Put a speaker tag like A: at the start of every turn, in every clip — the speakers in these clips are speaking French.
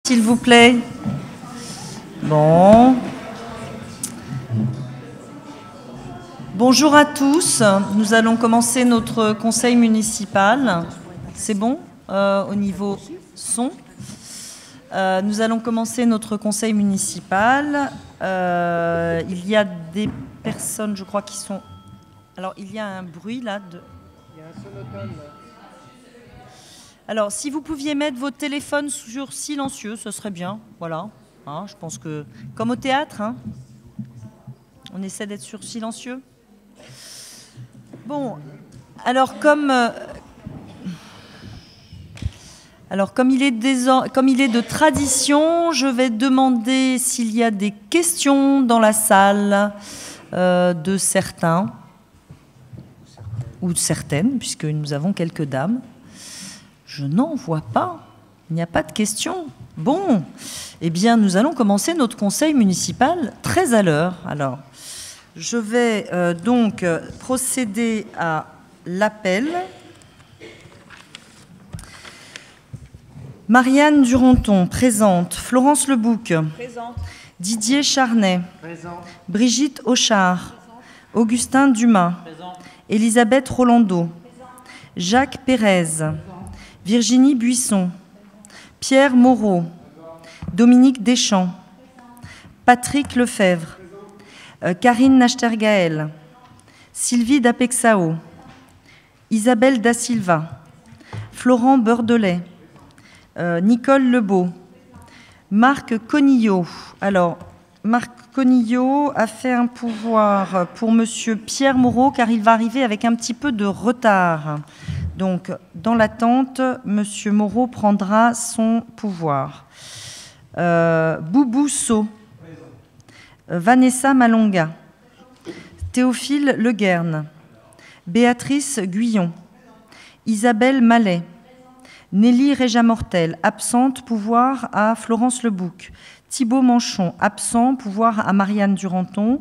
A: S'il vous plaît. Bon. Bonjour à tous. Nous allons commencer notre conseil municipal. C'est bon au niveau son. Nous allons commencer notre conseil municipal. Il y a des personnes, je crois, qui sont... Alors, il y a un bruit là de...
B: Il y a un sonotone là.
A: Alors, si vous pouviez mettre votre téléphone sur silencieux, ce serait bien. Voilà. Hein, je pense que, comme au théâtre, hein, on essaie d'être sur silencieux. Bon, alors comme il est de tradition, je vais demander s'il y a des questions dans la salle de certains ou de certaines, puisque nous avons quelques dames. Je n'en vois pas. Il n'y a pas de questions. Bon, eh bien, nous allons commencer notre conseil municipal très à l'heure. Alors, je vais donc procéder à l'appel. Marianne Duranton, présente. Florence Lebouc.
C: Présente.
A: Didier Charnay.
B: Présent.
A: Brigitte Auchard.
C: Présent.
A: Augustin Dumas.
C: Présent.
A: Elisabeth Rolando. Jacques Pérez. Virginie Buisson, Pierre Moreau, Dominique Deschamps, Patrick Lefebvre, Karine Nachtergaël, Sylvie Dapexao, Isabelle Da Silva, Florent Beurdelet, Nicole Lebeau, Marc Conillot. Alors, Marc Conillot a fait un pouvoir pour monsieur Pierre Moreau car il va arriver avec un petit peu de retard. Donc, dans l'attente, M. Moreau prendra son pouvoir. Boubou So, Vanessa Malonga, Théophile Leguerne, Béatrice Guyon, Isabelle Mallet, Nelly Réja-Mortel, absente, pouvoir à Florence Lebouc, Thibaut Manchon, absent, pouvoir à Marianne Duranton,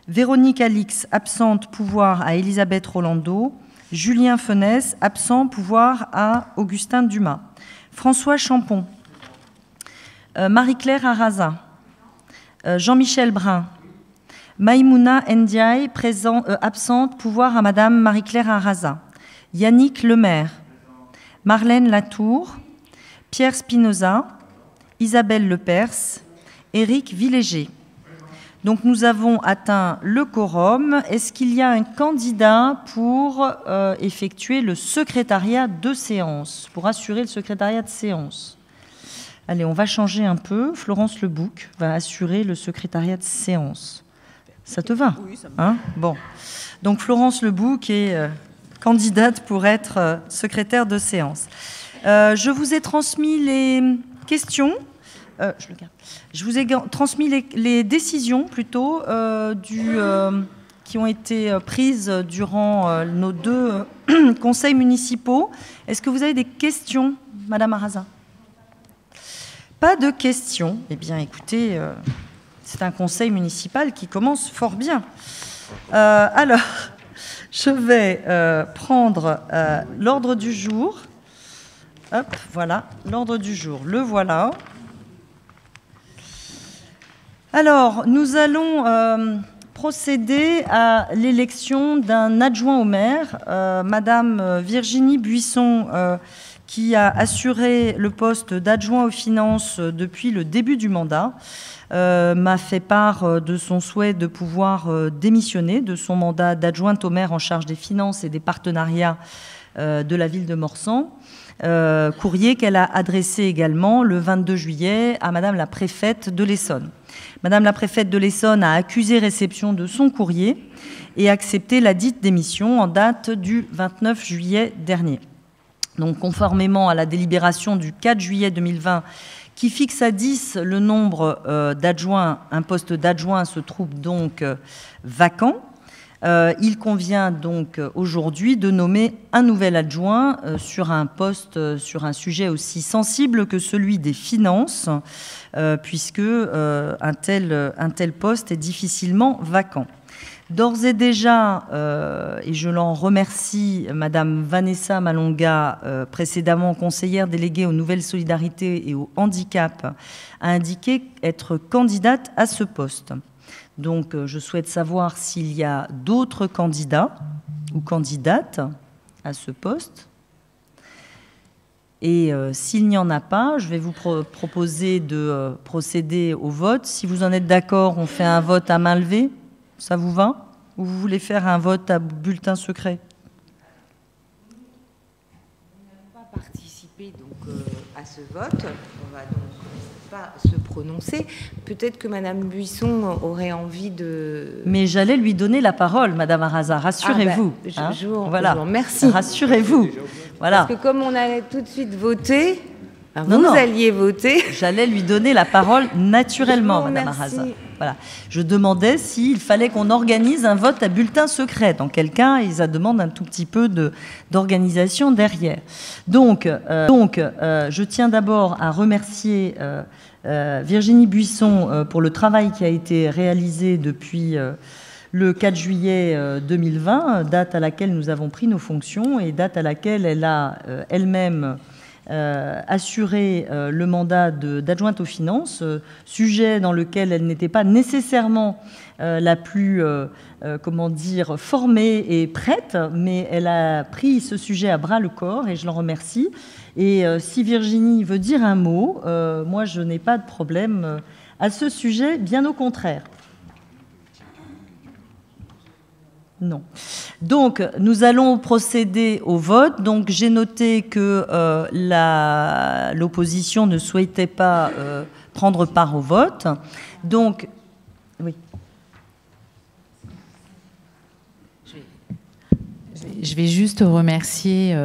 A: Véronique Alix, absente, pouvoir à Elisabeth Rolando, Julien Fenès, absent, pouvoir à Augustin Dumas. François Champon, Marie-Claire Arraza, Jean-Michel Brun, Maïmouna Ndiaye, absente, pouvoir à Madame Marie-Claire Arraza. Yannick Lemaire, Marlène Latour, Pierre Spinoza, Isabelle Lepers, Éric Villéger. Donc nous avons atteint le quorum. Est-ce qu'il y a un candidat pour effectuer le secrétariat de séance, pour assurer le secrétariat de séance? Allez, on va changer un peu. Florence Lebouc va assurer le secrétariat de séance. Ça te va?
C: Oui, ça me va.
A: Hein? Bon. Donc Florence Lebouc est candidate pour être secrétaire de séance. Je vous ai transmis les questions. Je le garde. Je vous ai transmis les décisions plutôt qui ont été prises durant nos deux conseils municipaux. Est-ce que vous avez des questions, Madame Arraza? Pas de questions. Eh bien, écoutez, c'est un conseil municipal qui commence fort bien. Alors, je vais prendre l'ordre du jour. Hop, voilà, l'ordre du jour. Le voilà. Alors, nous allons procéder à l'élection d'un adjoint au maire. Madame Virginie Buisson, qui a assuré le poste d'adjoint aux finances depuis le début du mandat, m'a fait part de son souhait de pouvoir démissionner de son mandat d'adjointe au maire en charge des finances et des partenariats de la ville de Morsan. Courrier qu'elle a adressé également le 22 juillet à Madame la préfète de l'Essonne. Madame la préfète de l'Essonne a accusé réception de son courrier et accepté la dite démission en date du 29 juillet dernier. Donc, conformément à la délibération du 4 juillet 2020 qui fixe à 10 le nombre d'adjoints, un poste d'adjoint se trouve donc vacant. Il convient donc aujourd'hui de nommer un nouvel adjoint sur un poste, sur un sujet aussi sensible que celui des finances, puisque un tel poste est difficilement vacant. D'ores et déjà, et je l'en remercie, Madame Vanessa Malonga, précédemment conseillère déléguée aux nouvelles solidarités et au handicap, a indiqué être candidate à ce poste. Donc, je souhaite savoir s'il y a d'autres candidats ou candidates à ce poste. Et s'il n'y en a pas, je vais vous proposer de procéder au vote. Si vous en êtes d'accord, on fait un vote à main levée. Ça vous va? Ou vous voulez faire un vote à bulletin secret?
C: On n'a pas participé donc, à ce vote. On va donc pas se prononcer. Peut-être que Madame Buisson aurait envie de...
A: Mais j'allais lui donner la parole, Madame Arraza. Rassurez-vous.
C: Je vous
A: voilà.
C: remercie.
A: Rassurez-vous. Voilà.
C: Parce que comme on allait tout de suite voter, vous alliez voter.
A: J'allais lui donner la parole naturellement, Madame Arraza. Voilà. Je demandais s'il fallait qu'on organise un vote à bulletin secret. Dans quel cas, ça demande un tout petit peu d'organisation derrière. Donc, je tiens d'abord à remercier Virginie Buisson pour le travail qui a été réalisé depuis le 4 juillet 2020, date à laquelle nous avons pris nos fonctions et date à laquelle elle a elle-même assuré le mandat d'adjointe aux finances, sujet dans lequel elle n'était pas nécessairement la plus, formée et prête, mais elle a pris ce sujet à bras le corps et je l'en remercie. Et si Virginie veut dire un mot, moi je n'ai pas de problème à ce sujet, bien au contraire. Non. Donc, nous allons procéder au vote. Donc, j'ai noté que l'opposition ne souhaitait pas prendre part au vote. Donc, oui.
D: Je vais juste remercier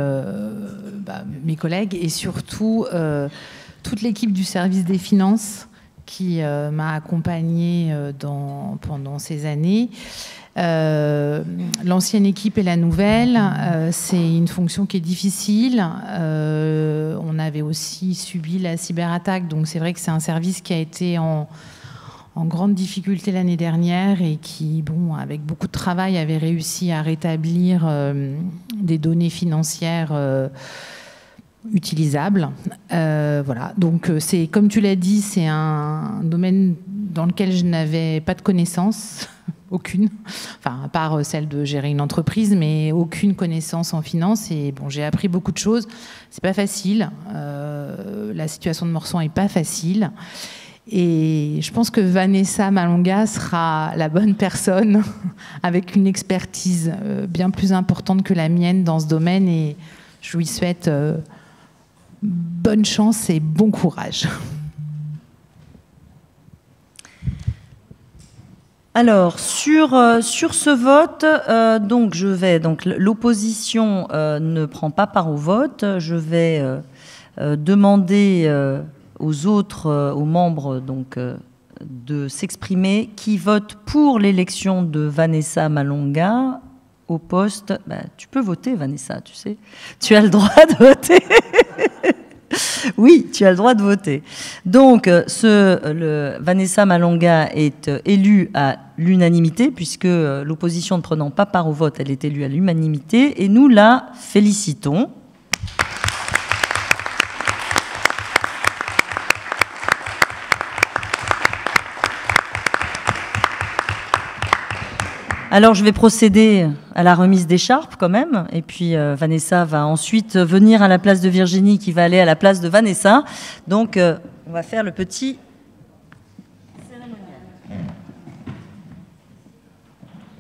D: mes collègues et surtout toute l'équipe du service des finances qui m'a accompagnée pendant ces années. L'ancienne équipe et la nouvelle, c'est une fonction qui est difficile. On avait aussi subi la cyberattaque, donc c'est vrai que c'est un service qui a été en grande difficulté l'année dernière et qui, avec beaucoup de travail, avait réussi à rétablir des données financières utilisables. Voilà. Donc, c'est, comme tu l'as dit, c'est un domaine dans lequel je n'avais pas de connaissances, aucune, enfin, à part celle de gérer une entreprise, mais aucune connaissance en finance. Et j'ai appris beaucoup de choses. C'est pas facile. La situation de Morsan est pas facile. Et je pense que Vanessa Malonga sera la bonne personne avec une expertise bien plus importante que la mienne dans ce domaine. Et je lui souhaite bonne chance et bon courage.
A: Alors, sur ce vote, l'opposition ne prend pas part au vote. Je vais demander aux membres de s'exprimer qui vote pour l'élection de Vanessa Malonga au poste. Tu peux voter, Vanessa, tu sais. Tu as le droit de voter. Oui, tu as le droit de voter. Donc, Vanessa Malonga est élue à l'unanimité, puisque l'opposition ne prenant pas part au vote, elle est élue à l'unanimité, et nous la félicitons. Alors, je vais procéder à la remise d'écharpe quand même. Et puis, Vanessa va ensuite venir à la place de Virginie, qui va aller à la place de Vanessa. Donc, on va faire le petit cérémonial.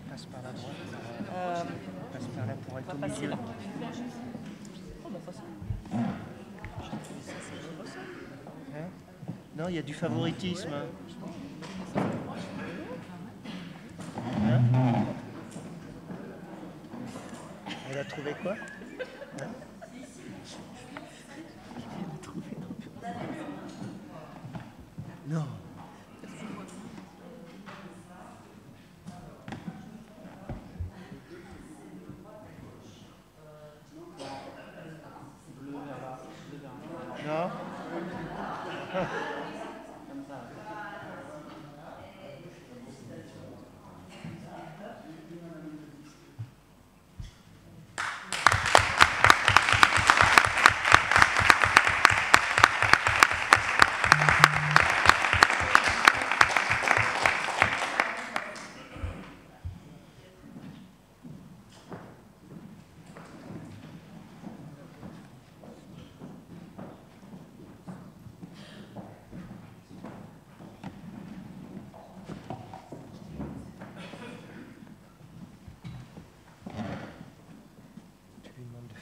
B: Passe par la droite. Passe par là pour être au milieu. Non, il y a du favoritisme. Elle a trouvé quoi? Non. Non.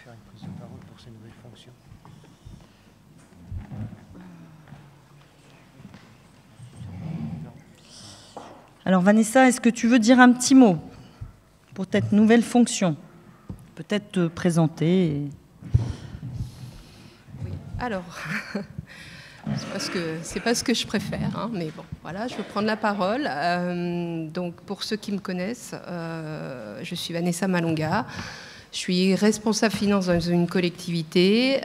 B: faire une prise de parole pour ces nouvelles fonctions.
A: Alors Vanessa, est-ce que tu veux dire un petit mot pour cette nouvelle fonction? Peut-être te présenter.
E: Oui. Alors, c'est pas ce que je préfère, hein, mais bon, voilà, je vais prendre la parole. Donc, pour ceux qui me connaissent, je suis Vanessa Malonga. Je suis responsable finance dans une collectivité.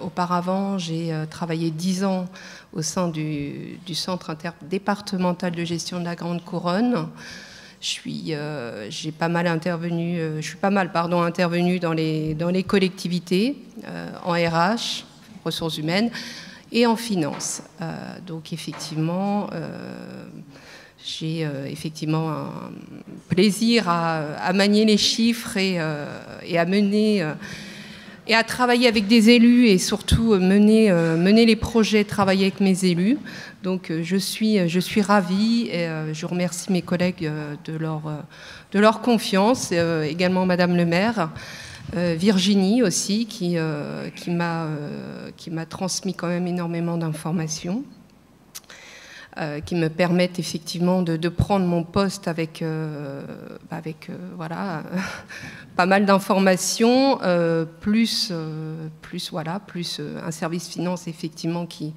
E: Auparavant, j'ai travaillé 10 ans au sein du Centre interdépartemental de gestion de la Grande Couronne. Je suis pas mal intervenue dans les collectivités, en RH, ressources humaines, et en finance. Donc effectivement, j'ai effectivement un plaisir à manier les chiffres et à mener et à travailler avec des élus et surtout mener les projets, travailler avec mes élus. Donc je suis ravie et je remercie mes collègues de leur confiance, également Madame le maire, Virginie aussi, qui m'a transmis quand même énormément d'informations, qui me permettent effectivement de prendre mon poste avec voilà, pas mal d'informations, plus un service finance effectivement qui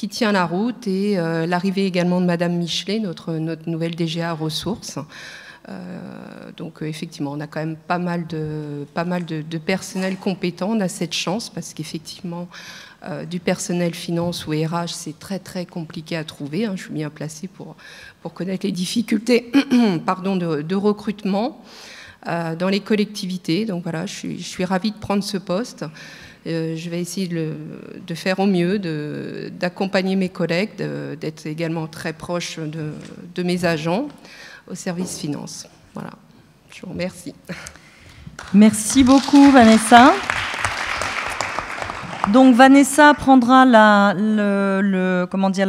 E: tient la route, et l'arrivée également de Madame Michelet, notre nouvelle DGA ressources. Donc effectivement, on a quand même pas mal de personnel compétent. On a cette chance parce qu'effectivement, du personnel finance ou RH, c'est très très compliqué à trouver. Je suis bien placée pour connaître les difficultés de recrutement dans les collectivités. Donc voilà, je suis ravie de prendre ce poste. Je vais essayer de faire au mieux, d'accompagner mes collègues, d'être également très proche de mes agents au service finance. Voilà, je vous remercie.
A: Merci beaucoup Vanessa. Donc Vanessa prendra la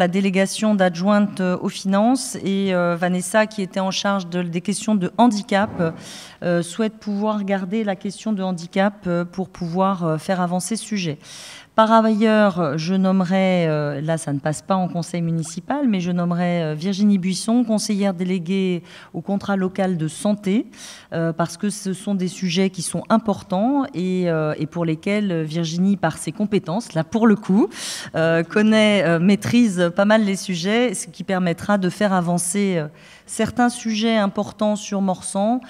A: délégation d'adjointe aux finances, et Vanessa, qui était en charge des questions de handicap, souhaite pouvoir garder la question de handicap pour pouvoir faire avancer ce sujet. Par ailleurs, je nommerai, là ça ne passe pas en conseil municipal, mais je nommerai Virginie Buisson, conseillère déléguée au contrat local de santé, parce que ce sont des sujets qui sont importants et pour lesquels Virginie, par ses compétences, là pour le coup, maîtrise pas mal les sujets, ce qui permettra de faire avancer certains sujets importants sur Morsan,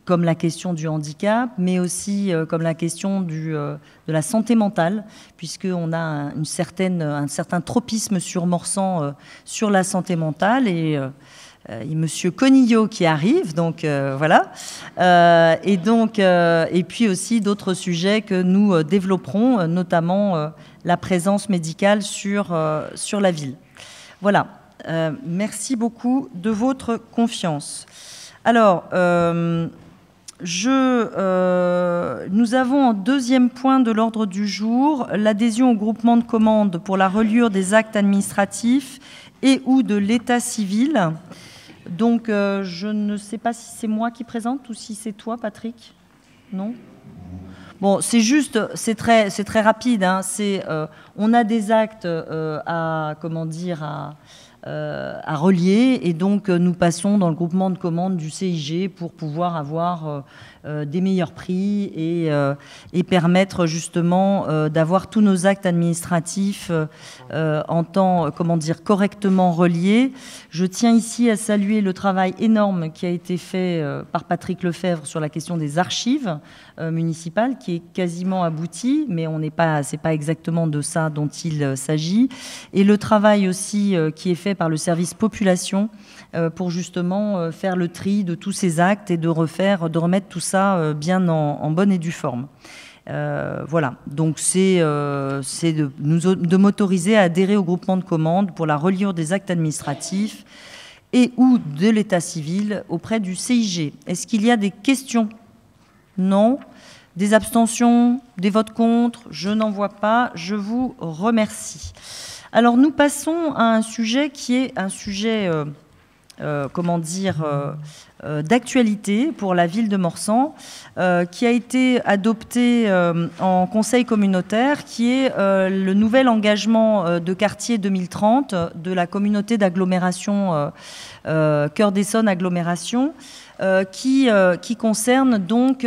A: comme la question du handicap, mais aussi comme la question de la santé mentale, puisqu'on a un certain tropisme sur Morsan sur la santé mentale, et Monsieur Conillot qui arrive, donc voilà. Et puis aussi d'autres sujets que nous développerons, notamment la présence médicale sur la ville. Voilà. Merci beaucoup de votre confiance. Alors, nous avons en deuxième point de l'ordre du jour l'adhésion au groupement de commandes pour la reliure des actes administratifs et ou de l'état civil. Donc, je ne sais pas si c'est moi qui présente ou si c'est toi, Patrick. Non ? Bon, c'est juste, c'est très rapide. On a des actes à relier, et donc nous passons dans le groupement de commandes du CIG pour pouvoir avoir des meilleurs prix et permettre justement d'avoir tous nos actes administratifs correctement reliés. Je tiens ici à saluer le travail énorme qui a été fait par Patrick Lefebvre sur la question des archives municipales, qui est quasiment abouti, mais c'est pas exactement de ça dont il s'agit. Et le travail aussi qui est fait par le service population pour justement faire le tri de tous ces actes et de remettre tout ça bien en bonne et due forme. Voilà, donc c'est de m'autoriser à adhérer au groupement de commandes pour la reliure des actes administratifs et ou de l'état civil auprès du CIG. Est-ce qu'il y a des questions ? Non. Des abstentions ? Des votes contre ? Je n'en vois pas. Je vous remercie. Alors nous passons à un sujet qui est un sujet comment dire, d'actualité pour la ville de Morsan, qui a été adopté en conseil communautaire, qui est le nouvel engagement de quartier 2030 de la communauté d'agglomération Cœur d'Essonne Agglomération, qui concerne donc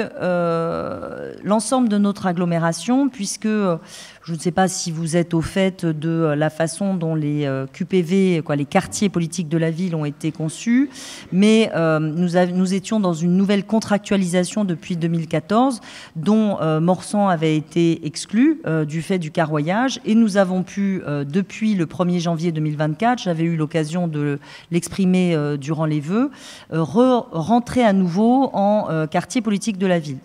A: l'ensemble de notre agglomération, puisque je ne sais pas si vous êtes au fait de la façon dont les QPV, les quartiers politiques de la ville ont été conçus, mais nous étions dans une nouvelle contractualisation depuis 2014, dont Morsan avait été exclu du fait du carroyage, et nous avons pu, depuis le 1er janvier 2024, j'avais eu l'occasion de l'exprimer durant les vœux, rentrer à nouveau en quartier politique de la ville.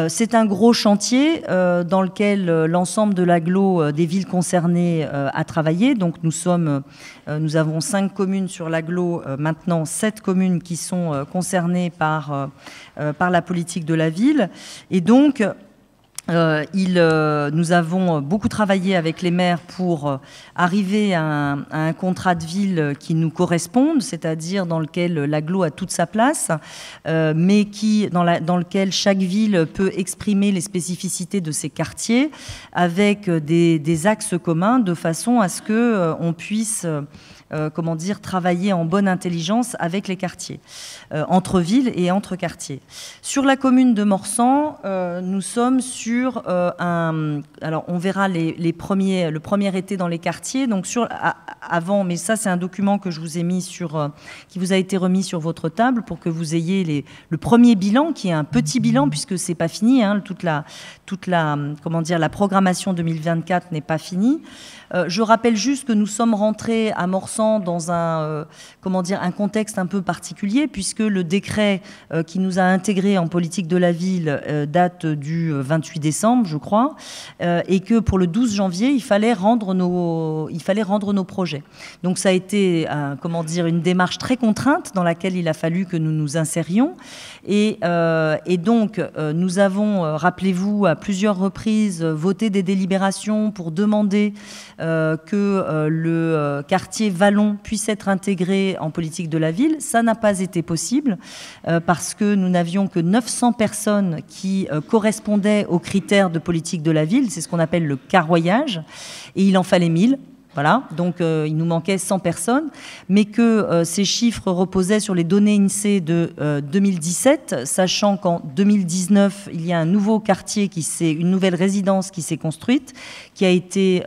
A: C'est un gros chantier dans lequel l'ensemble de l'agglo des villes concernées a travaillé. Donc nous avons 5 communes sur l'agglo, maintenant 7 communes qui sont concernées par la politique de la ville. Et donc nous avons beaucoup travaillé avec les maires pour arriver à un contrat de ville qui nous corresponde, c'est-à-dire dans lequel l'agglo a toute sa place, mais dans lequel chaque ville peut exprimer les spécificités de ses quartiers avec des axes communs de façon à ce qu'on puisse travailler en bonne intelligence avec les quartiers, entre villes et entre quartiers. Sur la commune de Morsan, nous sommes sur alors on verra le premier été dans les quartiers, donc avant, mais ça c'est un document que je vous ai mis qui vous a été remis sur votre table pour que vous ayez le premier bilan, qui est un petit bilan puisque c'est pas fini, hein, toute la programmation 2024 n'est pas finie. Je rappelle juste que nous sommes rentrés à Morsan dans un contexte un peu particulier, puisque le décret qui nous a intégrés en politique de la ville date du 28 décembre, je crois, et que pour le 12 janvier, il fallait rendre nos projets. Donc ça a été une démarche très contrainte dans laquelle il a fallu que nous nous insérions. Et donc, nous avons, rappelez-vous, à plusieurs reprises, voté des délibérations pour demander que le quartier Vallon puisse être intégré en politique de la ville. Ça n'a pas été possible parce que nous n'avions que 900 personnes qui correspondaient aux critères de politique de la ville. C'est ce qu'on appelle le carroyage. Et il en fallait 1000. Voilà, donc il nous manquait 100 personnes, mais que ces chiffres reposaient sur les données INSEE de 2017, sachant qu'en 2019, il y a un nouveau quartier, une nouvelle résidence qui s'est construite, qui a été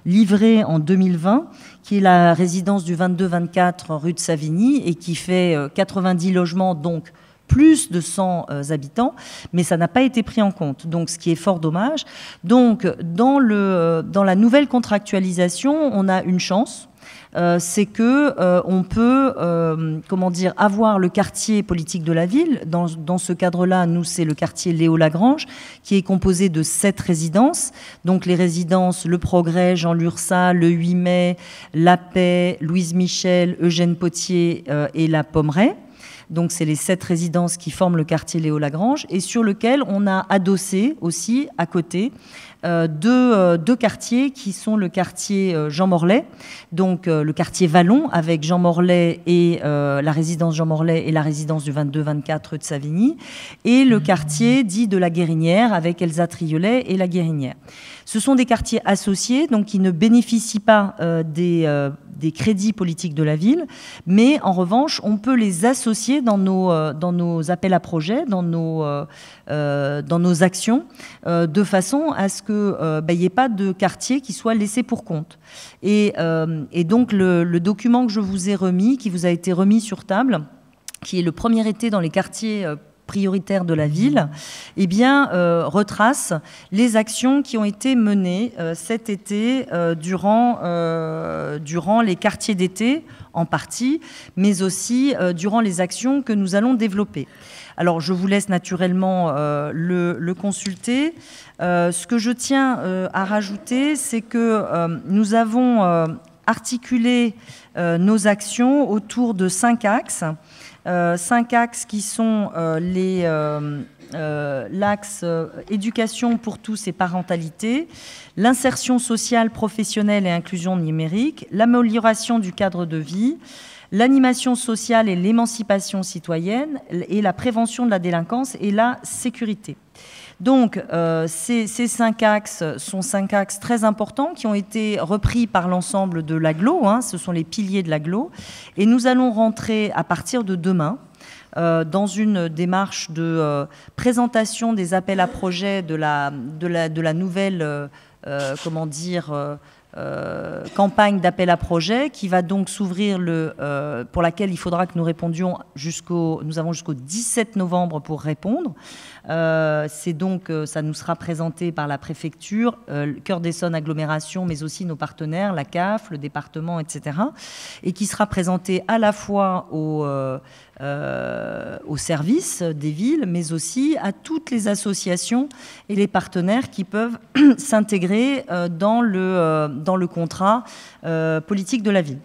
A: livrée en 2020, qui est la résidence du 22-24 rue de Savigny et qui fait 90 logements, donc plus de 100 habitants, mais ça n'a pas été pris en compte, donc ce qui est fort dommage. Donc, dans la nouvelle contractualisation, on a une chance, c'est que on peut, avoir le quartier politique de la ville. Dans ce cadre-là, nous, c'est le quartier Léo-Lagrange, qui est composé de 7 résidences. Donc, les résidences Le Progrès, Jean Lursa, le 8 mai, La Paix, Louise Michel, Eugène Potier et la Pommeraye. Donc, c'est les 7 résidences qui forment le quartier Léo-Lagrange et sur lequel on a adossé aussi, à côté, deux quartiers qui sont le quartier Jean Morlet, donc le quartier Vallon avec Jean Morlet et la résidence Jean Morlet et la résidence du 22-24 rue de Savigny, et le quartier dit de la Guérinière avec Elsa Triolet et la Guérinière. Ce sont des quartiers associés, donc qui ne bénéficient pas des crédits politiques de la ville, mais en revanche, on peut les associer dans nos appels à projets, dans nos actions, de façon à ce qu'il n'y ait pas de quartier qui soit laissé pour compte. Et donc, le document que je vous ai remis, qui vous a été remis sur table, qui est le premier été dans les quartiers prioritaires de la ville, retrace les actions qui ont été menées cet été durant les quartiers d'été en partie, mais aussi durant les actions que nous allons développer. Alors, je vous laisse naturellement le consulter. Ce que je tiens à rajouter, c'est que nous avons articulé nos actions autour de 5 axes. 5 axes qui sont l'axe éducation pour tous et parentalité, l'insertion sociale, professionnelle et inclusion numérique, l'amélioration du cadre de vie, l'animation sociale et l'émancipation citoyenne, et la prévention de la délinquance et la sécurité. Donc, ces 5 axes sont 5 axes très importants qui ont été repris par l'ensemble de l'agglo, hein, ce sont les piliers de l'agglo, et nous allons rentrer à partir de demain dans une démarche de présentation des appels à projets de la nouvelle, comment dire, campagne d'appel à projets qui va donc s'ouvrir pour laquelle il faudra que nous répondions nous avons jusqu'au 17 novembre pour répondre. C'est donc, ça nous sera présenté par la préfecture, le Cœur d'Essonne agglomération, mais aussi nos partenaires, la CAF, le département, etc. Et qui sera présenté à la fois aux services des villes, mais aussi à toutes les associations et les partenaires qui peuvent s'intégrer dans le contrat politique de la ville.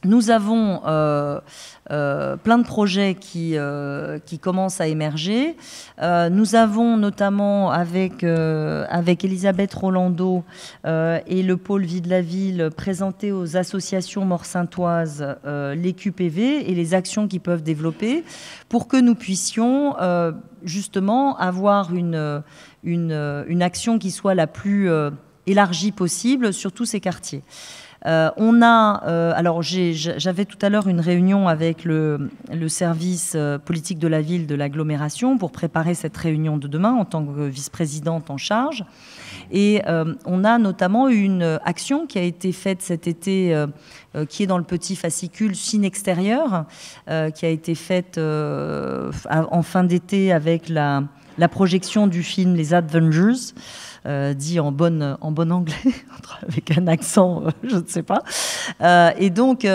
A: Nous avons plein de projets qui commencent à émerger. Nous avons notamment avec Elisabeth Rolando et le pôle Vie de la Ville présenté aux associations morsaintoises les QPV et les actions qu'ils peuvent développer pour que nous puissions justement avoir une action qui soit la plus élargie possible sur tous ces quartiers. Alors j'avais tout à l'heure une réunion avec le service politique de la ville de l'agglomération pour préparer cette réunion de demain en tant que vice-présidente en charge. Et on a notamment une action qui a été faite cet été, qui est dans le petit fascicule Cine extérieur, qui a été faite en fin d'été avec la projection du film Les Avengers. Dit en bon anglais, avec un accent, je ne sais pas. Et donc,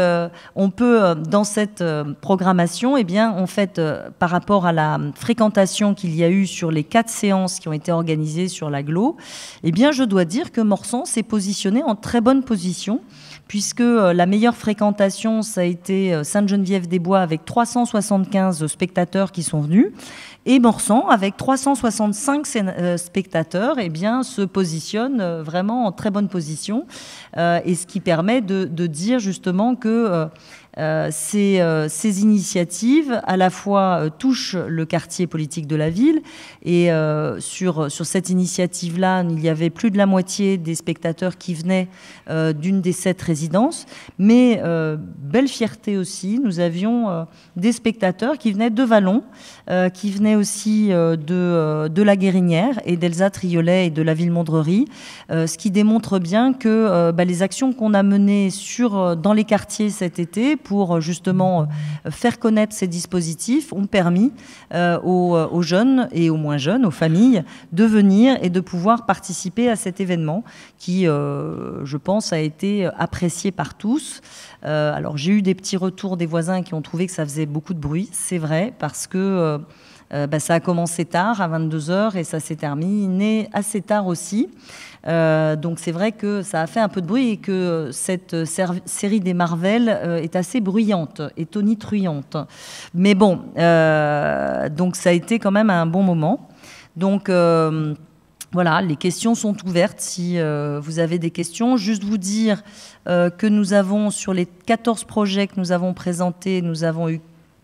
A: on peut, dans cette programmation, eh bien, en fait, par rapport à la fréquentation qu'il y a eu sur les 4 séances qui ont été organisées sur l'agglo, eh bien, je dois dire que Morsan s'est positionné en très bonne position, puisque la meilleure fréquentation, ça a été Sainte-Geneviève-des-Bois avec 375 spectateurs qui sont venus. Et Morsan, avec 365 spectateurs, eh bien, se positionne vraiment en très bonne position. Et ce qui permet de dire justement que ces initiatives, à la fois, touchent le quartier politique de la ville. Et sur cette initiative-là, il y avait plus de la moitié des spectateurs qui venaient d'une des 7 résidences. Mais, belle fierté aussi, nous avions des spectateurs qui venaient de Vallon, qui venaient aussi de la Guérinière et d'Elsa Triolet et de la Ville-Mondrerie, ce qui démontre bien que les actions qu'on a menées dans les quartiers cet été pour justement faire connaître ces dispositifs ont permis aux jeunes et aux moins jeunes, aux familles, de venir et de pouvoir participer à cet événement qui, je pense, a été apprécié par tous. Alors j'ai eu des petits retours des voisins qui ont trouvé que ça faisait beaucoup de bruit, c'est vrai, parce que ça a commencé tard, à 22h, et ça s'est terminé assez tard aussi. Donc c'est vrai que ça a fait un peu de bruit et que cette série des Marvel est assez bruyante et tonitruante. Mais bon, donc ça a été quand même un bon moment. Donc voilà, les questions sont ouvertes si vous avez des questions. Juste vous dire que nous avons, sur les 14 projets que nous avons présentés, nous avons eu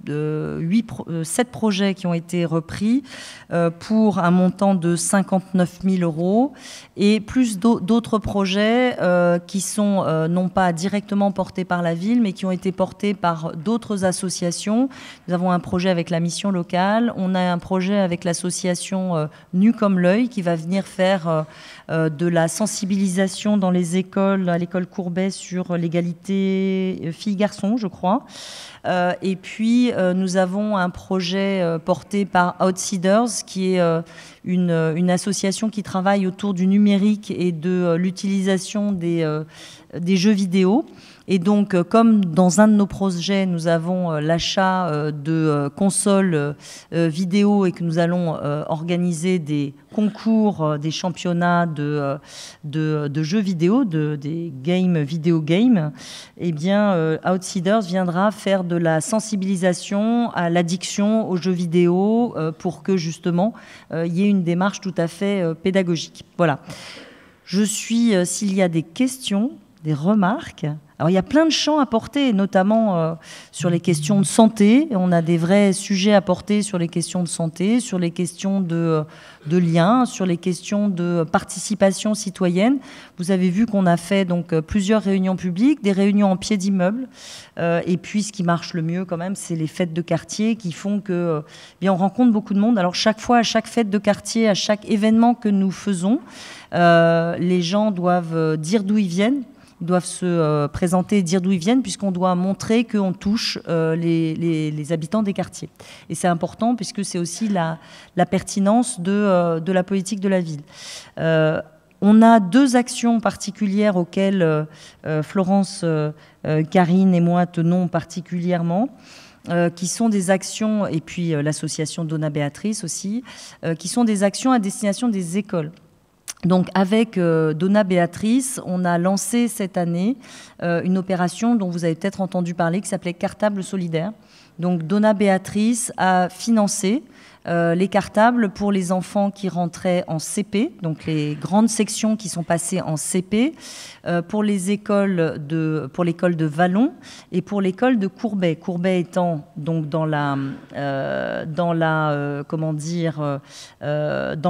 A: 7 projets qui ont été repris pour un montant de 59 000 € et plus d'autres projets qui sont non pas directement portés par la ville mais qui ont été portés par d'autres associations. Nous avons un projet avec la mission locale, on a un projet avec l'association Nu comme l'œil qui va venir faire de la sensibilisation dans les écoles, à l'école Courbet sur l'égalité filles-garçons, je crois. Et puis, nous avons un projet porté par Outsiders, qui est une association qui travaille autour du numérique et de l'utilisation des jeux vidéo. Et donc, comme dans un de nos projets, nous avons l'achat de consoles vidéo et que nous allons organiser des concours, des championnats de jeux vidéo, des vidéo games, eh bien, Outsiders viendra faire de la sensibilisation à l'addiction aux jeux vidéo pour que, justement, il y ait une démarche tout à fait pédagogique. Voilà. S'il y a des questions, des remarques, Alors il y a plein de champs à porter, notamment sur les questions de santé. On a des vrais sujets à porter sur les questions de santé, sur les questions de liens, sur les questions de participation citoyenne. Vous avez vu qu'on a fait donc plusieurs réunions publiques, des réunions en pied d'immeuble. Et puis ce qui marche le mieux quand même, c'est les fêtes de quartier qui font que bien, on rencontre beaucoup de monde. Alors chaque fois, à chaque fête de quartier, à chaque événement que nous faisons, les gens doivent dire d'où ils viennent. Ils doivent se présenter et dire d'où ils viennent, puisqu'on doit montrer qu'on touche les habitants des quartiers. Et c'est important, puisque c'est aussi la pertinence de la politique de la ville. On a 2 actions particulières auxquelles Florence, Karine et moi tenons particulièrement, qui sont des actions, et puis l'association Donna Béatrice aussi, qui sont des actions à destination des écoles. Donc avec Donna Béatrice, on a lancé cette année une opération dont vous avez peut-être entendu parler, qui s'appelait Cartable solidaire. Donc Donna Béatrice a financé les cartables pour les enfants qui rentraient en CP, donc les grandes sections qui sont passées en CP, pour l'école de Vallon et pour l'école de Courbet. Courbet étant donc dans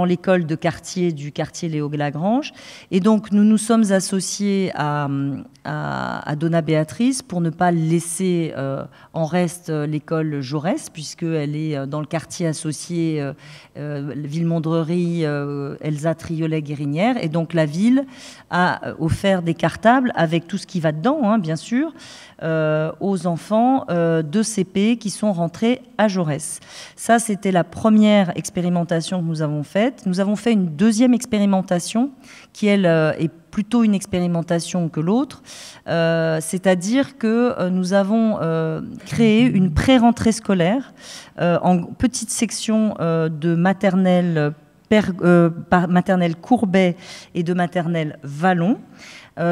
A: l'école de quartier du quartier Léo-Lagrange. Et donc nous nous sommes associés à Donna Béatrice pour ne pas laisser en reste l'école Jaurès, puisqu'elle est dans le quartier associé Villemondrerie, Elsa Triolet-Guérinière. Et donc la ville a offert des cartables avec tout ce qui va dedans, hein, bien sûr, aux enfants de CP qui sont rentrés à Jaurès. Ça, c'était la première expérimentation que nous avons faite. Nous avons fait une deuxième expérimentation qui, elle, est plutôt une expérimentation que l'autre, c'est-à-dire que nous avons créé une pré-rentrée scolaire en petite section de maternelle Courbet et de maternelle Vallon,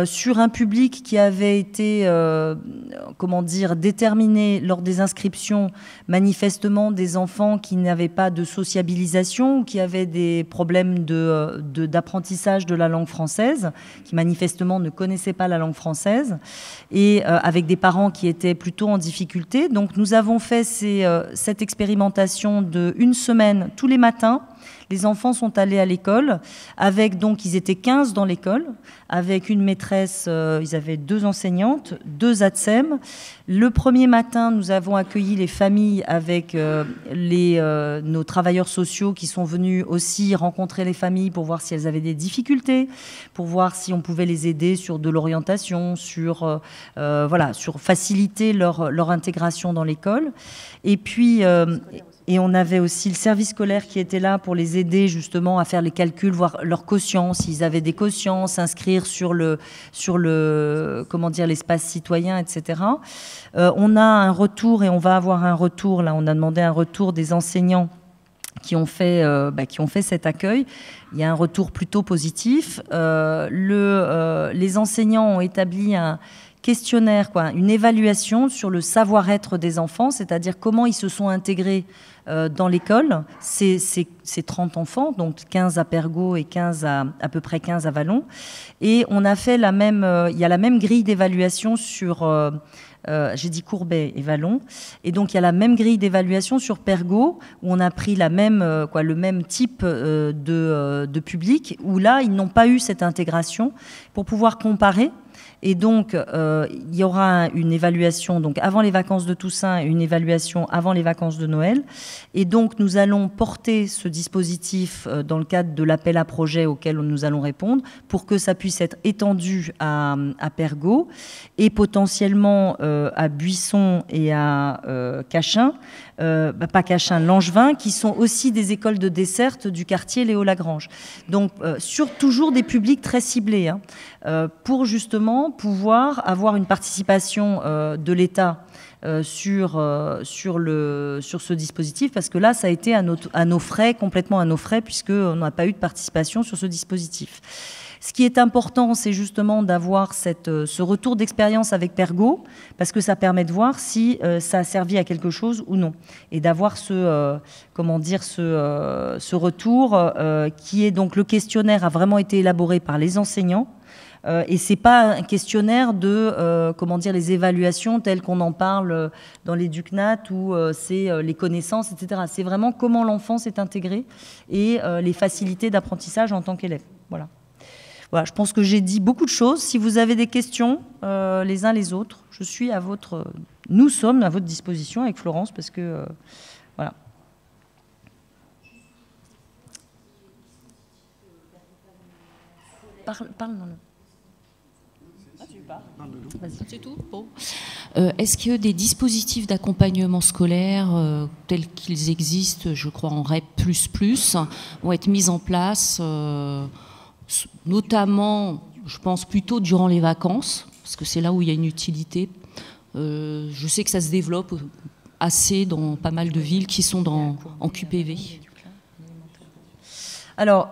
A: sur un public qui avait été, déterminé lors des inscriptions, manifestement des enfants qui n'avaient pas de sociabilisation ou qui avaient des problèmes d'apprentissage de la langue française, qui manifestement ne connaissaient pas la langue française, et avec des parents qui étaient plutôt en difficulté. Donc nous avons fait cette expérimentation de 1 semaine tous les matins. Les enfants sont allés à l'école, ils étaient 15 dans l'école, avec une maîtresse, ils avaient 2 enseignantes, 2 ATSEM. Le premier matin, nous avons accueilli les familles avec nos travailleurs sociaux qui sont venus aussi rencontrer les familles pour voir si elles avaient des difficultés, pour voir si on pouvait les aider sur de l'orientation, sur faciliter leur intégration dans l'école. Et puis... Et on avait aussi le service scolaire qui était là pour les aider justement à faire les calculs, voir leur quotient, s'ils avaient des quotients, s'inscrire sur l'espace citoyen, etc. On a un retour et on va avoir un retour. Là, on a demandé un retour des enseignants qui ont fait cet accueil. Il y a un retour plutôt positif. Les enseignants ont établi un questionnaire, une évaluation sur le savoir-être des enfants, c'est-à-dire comment ils se sont intégrés dans l'école. C'est 30 enfants, donc 15 à Pergaud et à peu près 15 à Vallon. Et on a fait il y a la même grille d'évaluation sur, j'ai dit Courbet et Vallon. Et donc il y a la même grille d'évaluation sur Pergaud, où on a pris le même type de public, où là, ils n'ont pas eu cette intégration pour pouvoir comparer. Et donc, il y aura une évaluation donc, avant les vacances de Toussaint et une évaluation avant les vacances de Noël. Et donc, nous allons porter ce dispositif dans le cadre de l'appel à projet auquel nous allons répondre pour que ça puisse être étendu à Pergaud et potentiellement à Buisson et à Cachin. Pas Cachin, Langevin, qui sont aussi des écoles de desserte du quartier Léo-Lagrange. Donc, toujours des publics très ciblés, pour justement pouvoir avoir une participation de l'État sur ce dispositif, parce que là, ça a été à nos frais, complètement à nos frais, puisqu'on n'a pas eu de participation sur ce dispositif. Ce qui est important, c'est justement d'avoir ce retour d'expérience avec Pergaud, parce que ça permet de voir si ça a servi à quelque chose ou non. Et d'avoir ce retour qui est donc le questionnaire a vraiment été élaboré par les enseignants, Et ce n'est pas un questionnaire de comment dire, les évaluations telles qu'on en parle dans les DUCNAT où c'est les connaissances, etc. C'est vraiment comment l'enfant s'est intégré et les facilités d'apprentissage en tant qu'élève. Voilà. Voilà, je pense que j'ai dit beaucoup de choses. Si vous avez des questions, les uns les autres, nous sommes à votre disposition avec Florence parce que voilà. Parle, non. Ah, tu parles ?
F: C'est tout. Bon. Est-ce que des dispositifs d'accompagnement scolaire tels qu'ils existent, je crois en REP++, vont être mis en place, notamment, je pense plutôt durant les vacances, parce que c'est là où il y a une utilité. Je sais que ça se développe assez dans pas mal de villes qui sont en QPV.
A: Alors,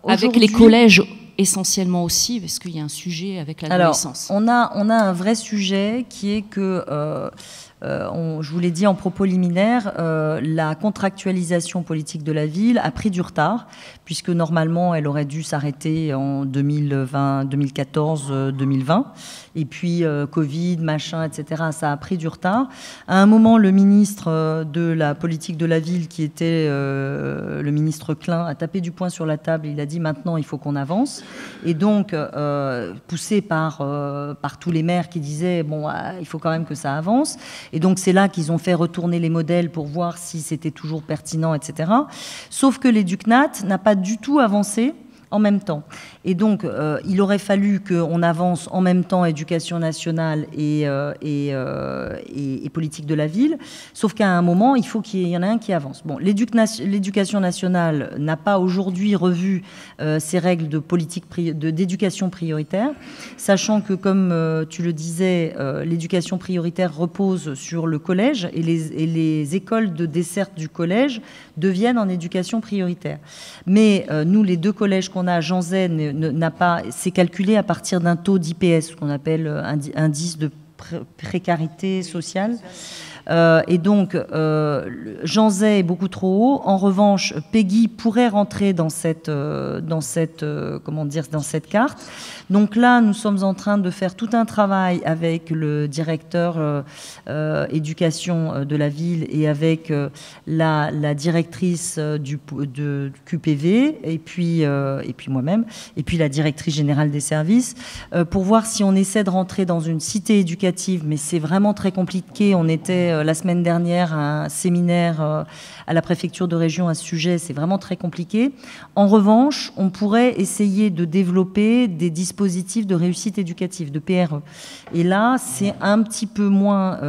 F: avec les collèges essentiellement aussi, parce qu'il y a un sujet avec l'adolescence.
A: On a un vrai sujet qui est que, je vous l'ai dit en propos liminaire, la contractualisation politique de la ville a pris du retard, puisque normalement elle aurait dû s'arrêter en 2014-2020. Et puis Covid, machin, etc., ça a pris du retard. À un moment, le ministre de la politique de la ville, qui était le ministre Klein, a tapé du poing sur la table. Il a dit maintenant, il faut qu'on avance. Et donc, poussé par tous les maires qui disaient bon, il faut quand même que ça avance. Et donc, c'est là qu'ils ont fait retourner les modèles pour voir si c'était toujours pertinent, etc. Sauf que l'EducNat n'a pas du tout avancé en même temps. Et donc, il aurait fallu qu'on avance en même temps éducation nationale et politique de la ville, sauf qu'à un moment, il faut qu'il y en ait un qui avance. Bon, l'éducation nationale n'a pas aujourd'hui revu ses règles de politique d'éducation prioritaire, sachant que, comme tu le disais, l'éducation prioritaire repose sur le collège et les écoles de desserte du collège deviennent en éducation prioritaire. Mais nous, les deux collèges qu'on a, Jean Zay n'a pas, c'est calculé à partir d'un taux d'IPS, qu'on appelle indice de précarité sociale. Et donc, Jean Zay est beaucoup trop haut. En revanche, Peggy pourrait rentrer dans cette carte. Donc là, nous sommes en train de faire tout un travail avec le directeur éducation de la ville et avec la directrice de QPV et puis moi-même et puis la directrice générale des services pour voir si on essaie de rentrer dans une cité éducative, mais c'est vraiment très compliqué. On était la semaine dernière à un séminaire à la préfecture de région à ce sujet, c'est vraiment très compliqué. En revanche, on pourrait essayer de développer des dispositifs de réussite éducative, de PRE. Et là, c'est un petit peu moins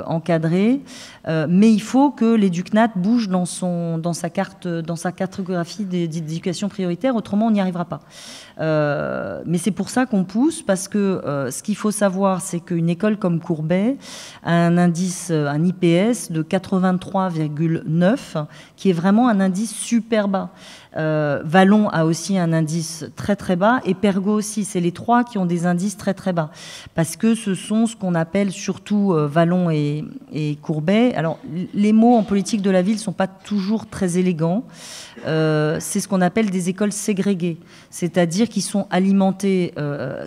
A: encadré, mais il faut que l'EducNat bouge dans sa cartographie d'éducation prioritaire, autrement on n'y arrivera pas. Mais c'est pour ça qu'on pousse, parce que ce qu'il faut savoir, c'est qu'une école comme Courbet a un indice, un IPS de 83,9, qui est vraiment un indice super bas. Vallon a aussi un indice très très bas et Pergaud aussi. C'est les trois qui ont des indices très très bas, parce que ce sont ce qu'on appelle surtout Vallon et Courbet. Alors les mots en politique de la ville sont pas toujours très élégants. C'est ce qu'on appelle des écoles ségrégées, c'est-à-dire qui sont alimentées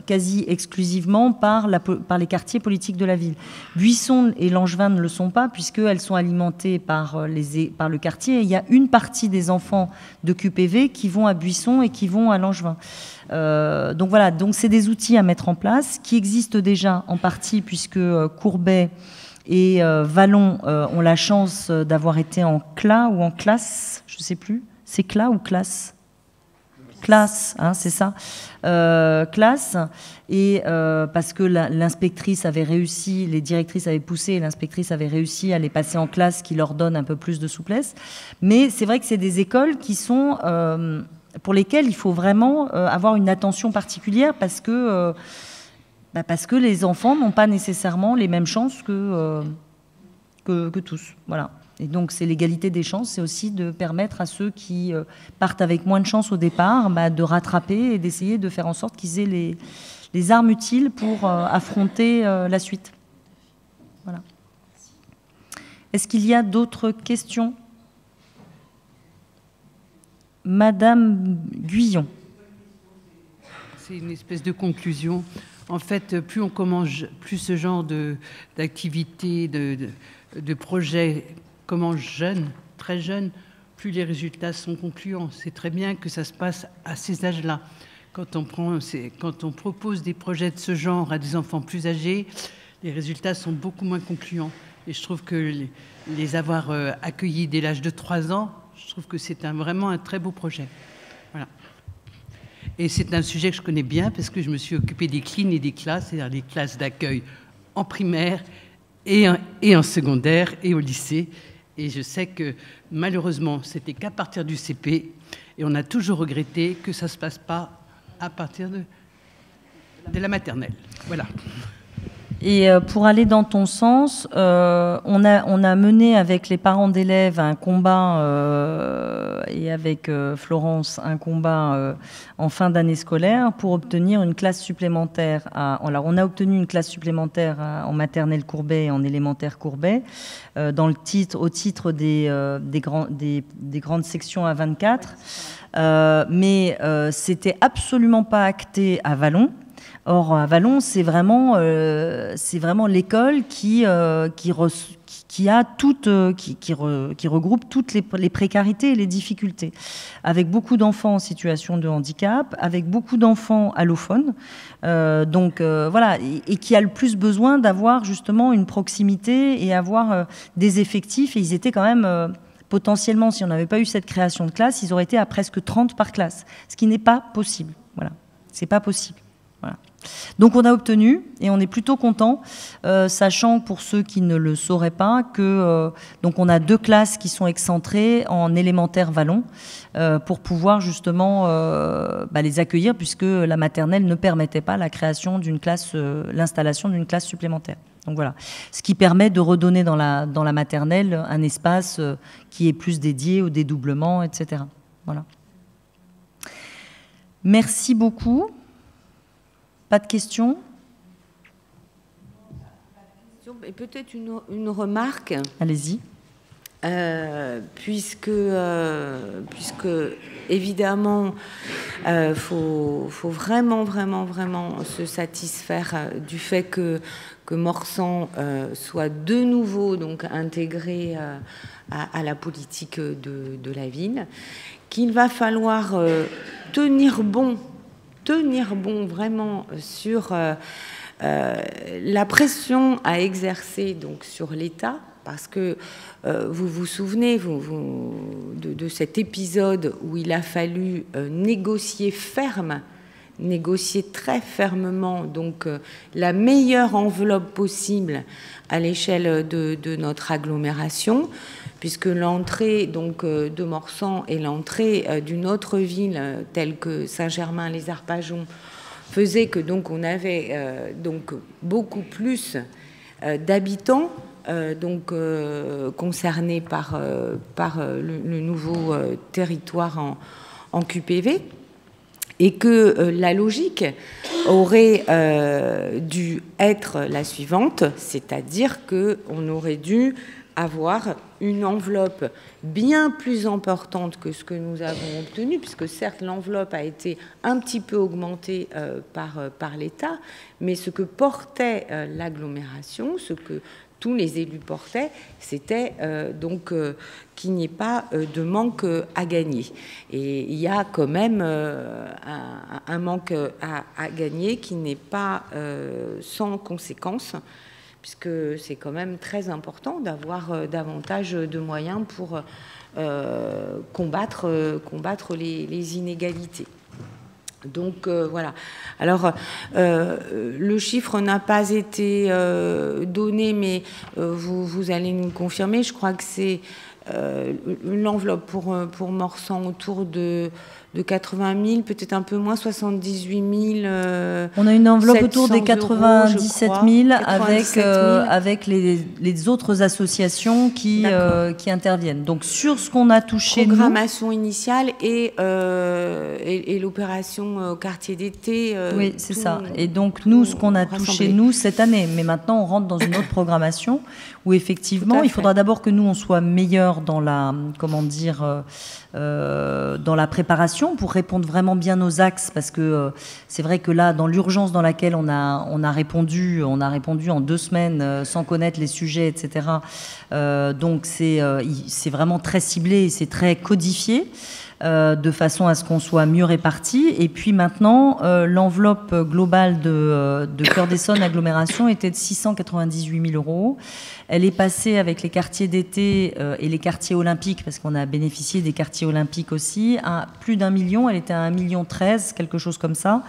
A: quasi exclusivement par les quartiers politiques de la ville. Buisson et Langevin ne le sont pas, puisqu'elles sont alimentées par le quartier. Et il y a une partie des enfants de QPV qui vont à Buisson et qui vont à Langevin. Donc voilà, donc c'est des outils à mettre en place qui existent déjà en partie, puisque Courbet et Vallon ont la chance d'avoir été en CLA ou en classe, je ne sais plus. C'est CLA ou classe ? Classe, hein, c'est ça. Classe. Et parce que l'inspectrice avait réussi, les directrices avaient poussé, et l'inspectrice avait réussi à les passer en classe, ce qui leur donne un peu plus de souplesse. Mais c'est vrai que c'est des écoles qui sont, pour lesquelles il faut vraiment avoir une attention particulière, parce que les enfants n'ont pas nécessairement les mêmes chances que tous. Voilà. Et donc, c'est l'égalité des chances, c'est aussi de permettre à ceux qui partent avec moins de chance au départ, de rattraper et d'essayer de faire en sorte qu'ils aient les armes utiles pour affronter la suite. Voilà. Est-ce qu'il y a d'autres questions ? Madame Guyon.
G: c'est une espèce de conclusion. En fait, plus on commence, plus ce genre d'activité, de projet commence jeune, très jeune, plus les résultats sont concluants. C'est très bien que ça se passe à ces âges-là. Quand on propose des projets de ce genre à des enfants plus âgés, les résultats sont beaucoup moins concluants. Et je trouve que les avoir accueillis dès l'âge de 3 ans, je trouve que c'est vraiment un très beau projet. Voilà. Et c'est un sujet que je connais bien parce que je me suis occupée des CLIN et des classes, c'est-à-dire les classes d'accueil en primaire et en secondaire et au lycée. Et je sais que malheureusement, c'était qu'à partir du CP. Et on a toujours regretté que ça ne se passe pas à partir de la maternelle. Voilà.
A: Et pour aller dans ton sens, on a mené avec les parents d'élèves un combat, et avec Florence, un combat en fin d'année scolaire pour obtenir une classe supplémentaire. Alors, on a obtenu une classe supplémentaire en maternelle Courbet et en élémentaire Courbet, au titre des grandes sections à 24. Mais c'était absolument pas acté à Vallon. Or, à Vallon, c'est vraiment l'école qui regroupe toutes les précarités et les difficultés, avec beaucoup d'enfants en situation de handicap, avec beaucoup d'enfants allophones, voilà, et qui a le plus besoin d'avoir justement une proximité et avoir des effectifs. Et ils étaient quand même potentiellement, si on n'avait pas eu cette création de classe, ils auraient été à presque 30 par classe, ce qui n'est pas possible. Voilà, c'est pas possible. Voilà. Donc on a obtenu, et on est plutôt content, sachant pour ceux qui ne le sauraient pas que donc on a 2 classes qui sont excentrées en élémentaire Vallon pour pouvoir justement les accueillir, puisque la maternelle ne permettait pas la création d'une classe, l'installation d'une classe supplémentaire. Donc voilà, ce qui permet de redonner dans la maternelle un espace qui est plus dédié au dédoublement, etc. Voilà. Merci beaucoup. Pas de questions?
C: Et peut-être une remarque.
A: Allez-y.
C: Puisque évidemment, faut vraiment se satisfaire du fait que Morsan soit de nouveau donc intégré à la politique de la ville, qu'il va falloir tenir bon vraiment sur la pression à exercer donc sur l'État, parce que vous vous souvenez de cet épisode où il a fallu négocier très fermement donc la meilleure enveloppe possible à l'échelle de notre agglomération, puisque l'entrée donc de Morsan et l'entrée d'une autre ville telle que Saint-Germain-les-Arpajons faisait que donc on avait donc beaucoup plus d'habitants concernés par le nouveau territoire en QPV, et que la logique aurait dû être la suivante, c'est-à-dire qu'on aurait dû avoir une enveloppe bien plus importante que ce que nous avons obtenu, puisque certes l'enveloppe a été un petit peu augmentée par l'État, mais ce que portait l'agglomération, ce que tous les élus portaient, c'était qu'il n'y ait pas de manque à gagner. Et il y a quand même un manque à gagner qui n'est pas sans conséquence, puisque c'est quand même très important d'avoir davantage de moyens pour combattre les inégalités. Donc voilà. Alors le chiffre n'a pas été donné, mais vous allez nous confirmer. Je crois que c'est l'enveloppe pour Morsan autour de 80 000, peut-être un peu moins, 78 000.
A: On a une enveloppe autour des 97 000 avec les autres associations qui interviennent. Donc sur ce qu'on a touché,
C: programmation initiale et l'opération quartier d'été.
A: Oui, c'est ça. Et donc nous, ce qu'on a touché nous cette année, mais maintenant on rentre dans une autre programmation où effectivement, il faudra d'abord que nous on soit meilleurs dans la dans la préparation pour répondre vraiment bien aux axes, parce que c'est vrai que là, dans l'urgence dans laquelle on a répondu en 2 semaines sans connaître les sujets, etc. Donc c'est vraiment très ciblé et c'est très codifié. De façon à ce qu'on soit mieux répartis. Et puis maintenant, l'enveloppe globale de Cœur d'Essonne Agglomération était de 698 000 €. Elle est passée avec les quartiers d'été et les quartiers olympiques, parce qu'on a bénéficié des quartiers olympiques aussi, à plus d'1 million. Elle était à 1,13 million, quelque chose comme ça.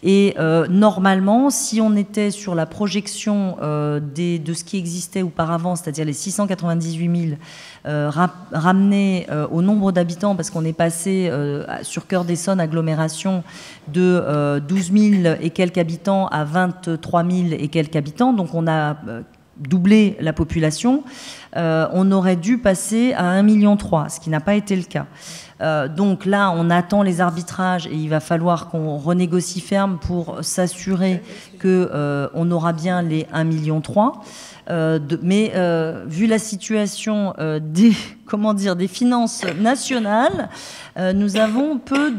A: Et normalement, si on était sur la projection de ce qui existait auparavant, c'est-à-dire les 698 000 ramenés au nombre d'habitants, parce qu'on est passé sur Cœur d'Essonne Agglomération de 12 000 et quelques habitants à 23 000 et quelques habitants, donc on a doublé la population, on aurait dû passer à 1,3 million, ce qui n'a pas été le cas. Donc là, on attend les arbitrages et il va falloir qu'on renégocie ferme pour s'assurer qu'on aura bien les 1,3 million. Mais vu la situation des finances nationales, nous avons peu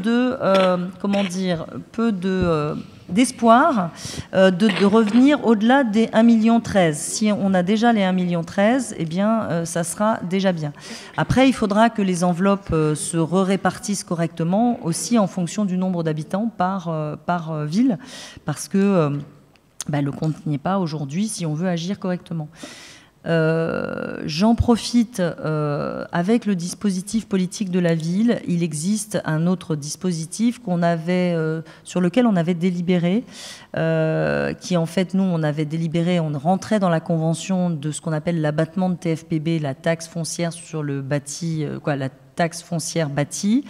A: d'espoir de revenir au-delà des 1,13 million. Si on a déjà les 1,13 million, eh bien, ça sera déjà bien. Après, il faudra que les enveloppes se répartissent correctement, aussi en fonction du nombre d'habitants par ville, parce que le compte n'y est pas aujourd'hui si on veut agir correctement. J'en profite, avec le dispositif politique de la ville, il existe un autre dispositif sur lequel on avait délibéré, qui en fait, nous, on avait délibéré, on rentrait dans la convention de ce qu'on appelle l'abattement de TFPB, la taxe foncière sur le bâti, la taxe foncière bâtie,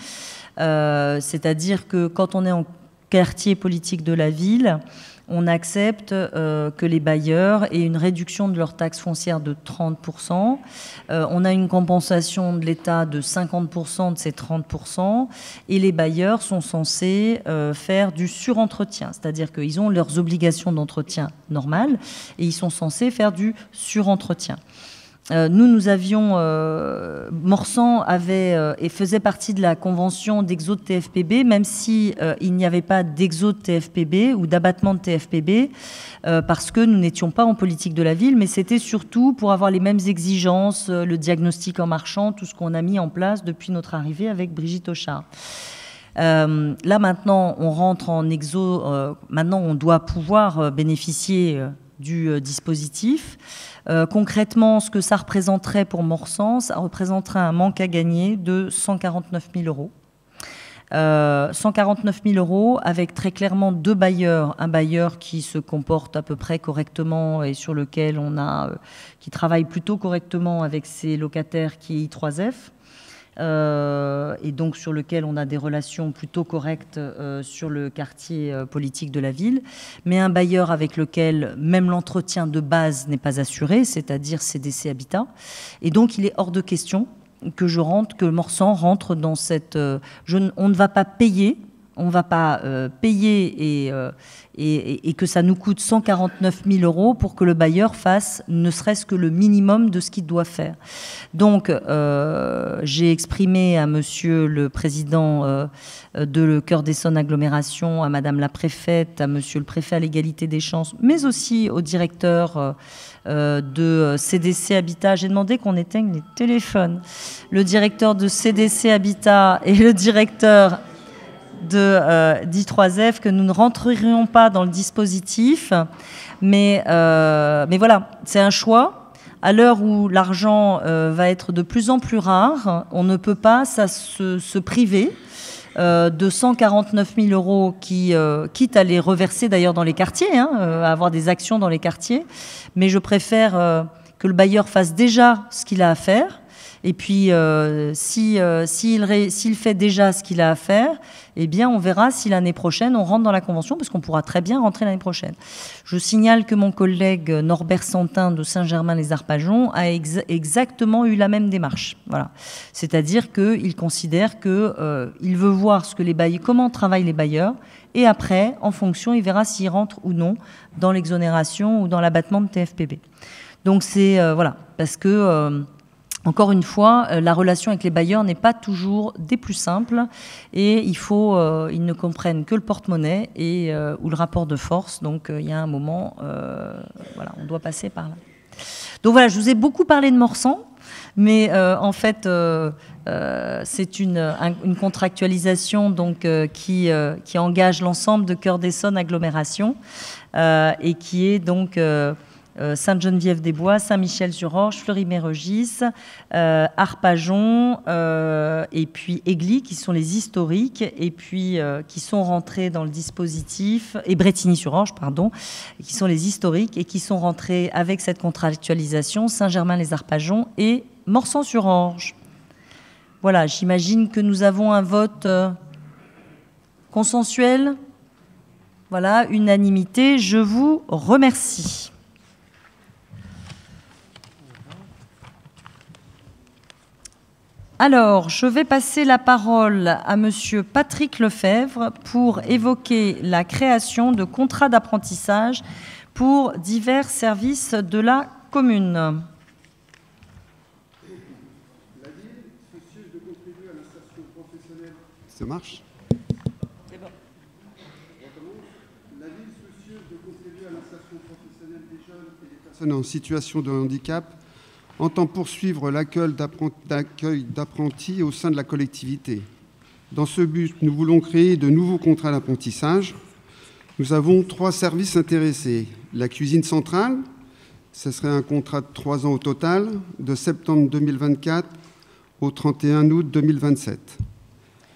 A: c'est-à-dire que quand on est en quartier politique de la ville, on accepte que les bailleurs aient une réduction de leur taxe foncière de 30%. On a une compensation de l'État de 50% de ces 30%. Et les bailleurs sont censés faire du surentretien. C'est-à-dire qu'ils ont leurs obligations d'entretien normales et ils sont censés faire du surentretien. Nous avions... Morsan et faisait partie de la convention d'exode TFPB, même si il n'y avait pas d'exode TFPB ou d'abattement de TFPB, parce que nous n'étions pas en politique de la ville, mais c'était surtout pour avoir les mêmes exigences, le diagnostic en marchant, tout ce qu'on a mis en place depuis notre arrivée avec Brigitte Auchard. Là, maintenant, on rentre en exode. Maintenant, on doit pouvoir bénéficier du dispositif. Concrètement, ce que ça représenterait pour Morsan, ça représenterait un manque à gagner de 149 000 €. 149 000 € avec très clairement 2 bailleurs. Un bailleur qui se comporte à peu près correctement et sur lequel qui travaille plutôt correctement avec ses locataires, qui est I3F. Et donc sur lequel on a des relations plutôt correctes sur le quartier politique de la ville, mais un bailleur avec lequel même l'entretien de base n'est pas assuré, c'est-à-dire CDC Habitat. Et donc il est hors de question que Morsan rentre dans cette... on ne va pas payer, et que ça nous coûte 149 000 € pour que le bailleur fasse ne serait-ce que le minimum de ce qu'il doit faire. Donc, j'ai exprimé à monsieur le président de Cœur d'Essonne Agglomération, à madame la préfète, à monsieur le préfet à l'égalité des chances, mais aussi au directeur de CDC Habitat. J'ai demandé qu'on éteigne les téléphones. Le directeur de CDC Habitat et le directeur d'I3F, que nous ne rentrerions pas dans le dispositif, mais voilà, c'est un choix. À l'heure où l'argent va être de plus en plus rare, on ne peut pas se priver de 149 000 € quitte à les reverser d'ailleurs dans les quartiers, à avoir des actions dans les quartiers, mais je préfère que le bailleur fasse déjà ce qu'il a à faire. Et puis, s'il fait déjà ce qu'il a à faire, eh bien, on verra si l'année prochaine, on rentre dans la convention, parce qu'on pourra très bien rentrer l'année prochaine. Je signale que mon collègue Norbert Santin de Saint-Germain-les-Arpajons a exactement eu la même démarche. Voilà. C'est-à-dire qu'il considère qu'il veut voir comment travaillent les bailleurs, et après, en fonction, il verra s'il rentre ou non dans l'exonération ou dans l'abattement de TFPB. Donc, c'est... voilà, parce que... encore une fois, la relation avec les bailleurs n'est pas toujours des plus simples et ils ne comprennent que le porte-monnaie ou le rapport de force. Donc il y a un moment, voilà, on doit passer par là. Donc voilà, je vous ai beaucoup parlé de Morsan, mais en fait, c'est une contractualisation donc, qui engage l'ensemble de Cœur d'Essonne agglomération et qui est donc... Sainte-Geneviève-des-Bois, Saint-Michel-sur-Orge, Fleury-Mérogis, Arpajon et puis Aigli, qui sont les historiques et puis qui sont rentrés dans le dispositif, et Brétigny-sur-Orge, pardon, qui sont les historiques et qui sont rentrés avec cette contractualisation, Saint-Germain-les-Arpajons et Morsan-sur-Orge. Voilà, j'imagine que nous avons un vote consensuel. Voilà, unanimité. Je vous remercie. Alors, je vais passer la parole à Monsieur Patrick Lefebvre pour évoquer la création de contrats d'apprentissage pour divers services de la commune.
H: La ville soucieuse de contribuer à l'insertion professionnelle. Ça marche ? C'est bon. La ville soucieuse de contribuer à l'insertion professionnelle des jeunes et des personnes en situation de handicap entend poursuivre l'accueil d'apprentis au sein de la collectivité. Dans ce but, nous voulons créer de nouveaux contrats d'apprentissage. Nous avons 3 services intéressés. La cuisine centrale, ce serait un contrat de 3 ans au total, de septembre 2024 au 31 août 2027.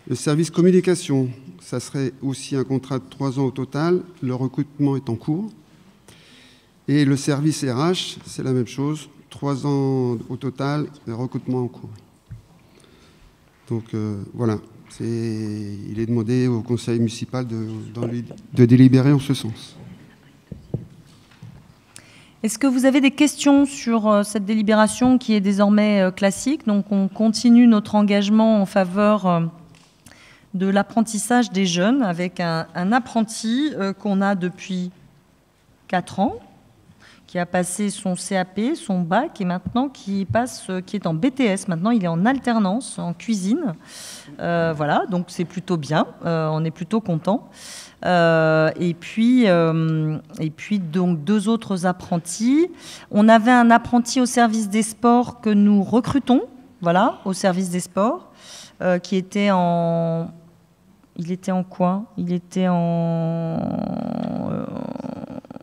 H: Le service communication, ça serait aussi un contrat de 3 ans au total, le recrutement est en cours. Et le service RH, c'est la même chose, 3 ans au total, le recrutement en cours. Donc voilà, il est demandé au conseil municipal de délibérer en ce sens.
A: Est-ce que vous avez des questions sur cette délibération qui est désormais classique? Donc on continue notre engagement en faveur de l'apprentissage des jeunes avec un apprenti qu'on a depuis 4 ans, qui a passé son CAP, son bac, et maintenant qui est en BTS. Maintenant, il est en alternance, en cuisine. Voilà, donc c'est plutôt bien. On est plutôt content. Et puis donc 2 autres apprentis. On avait un apprenti au service des sports que nous recrutons, voilà, au service des sports, qui était en... Il était en quoi? Il était en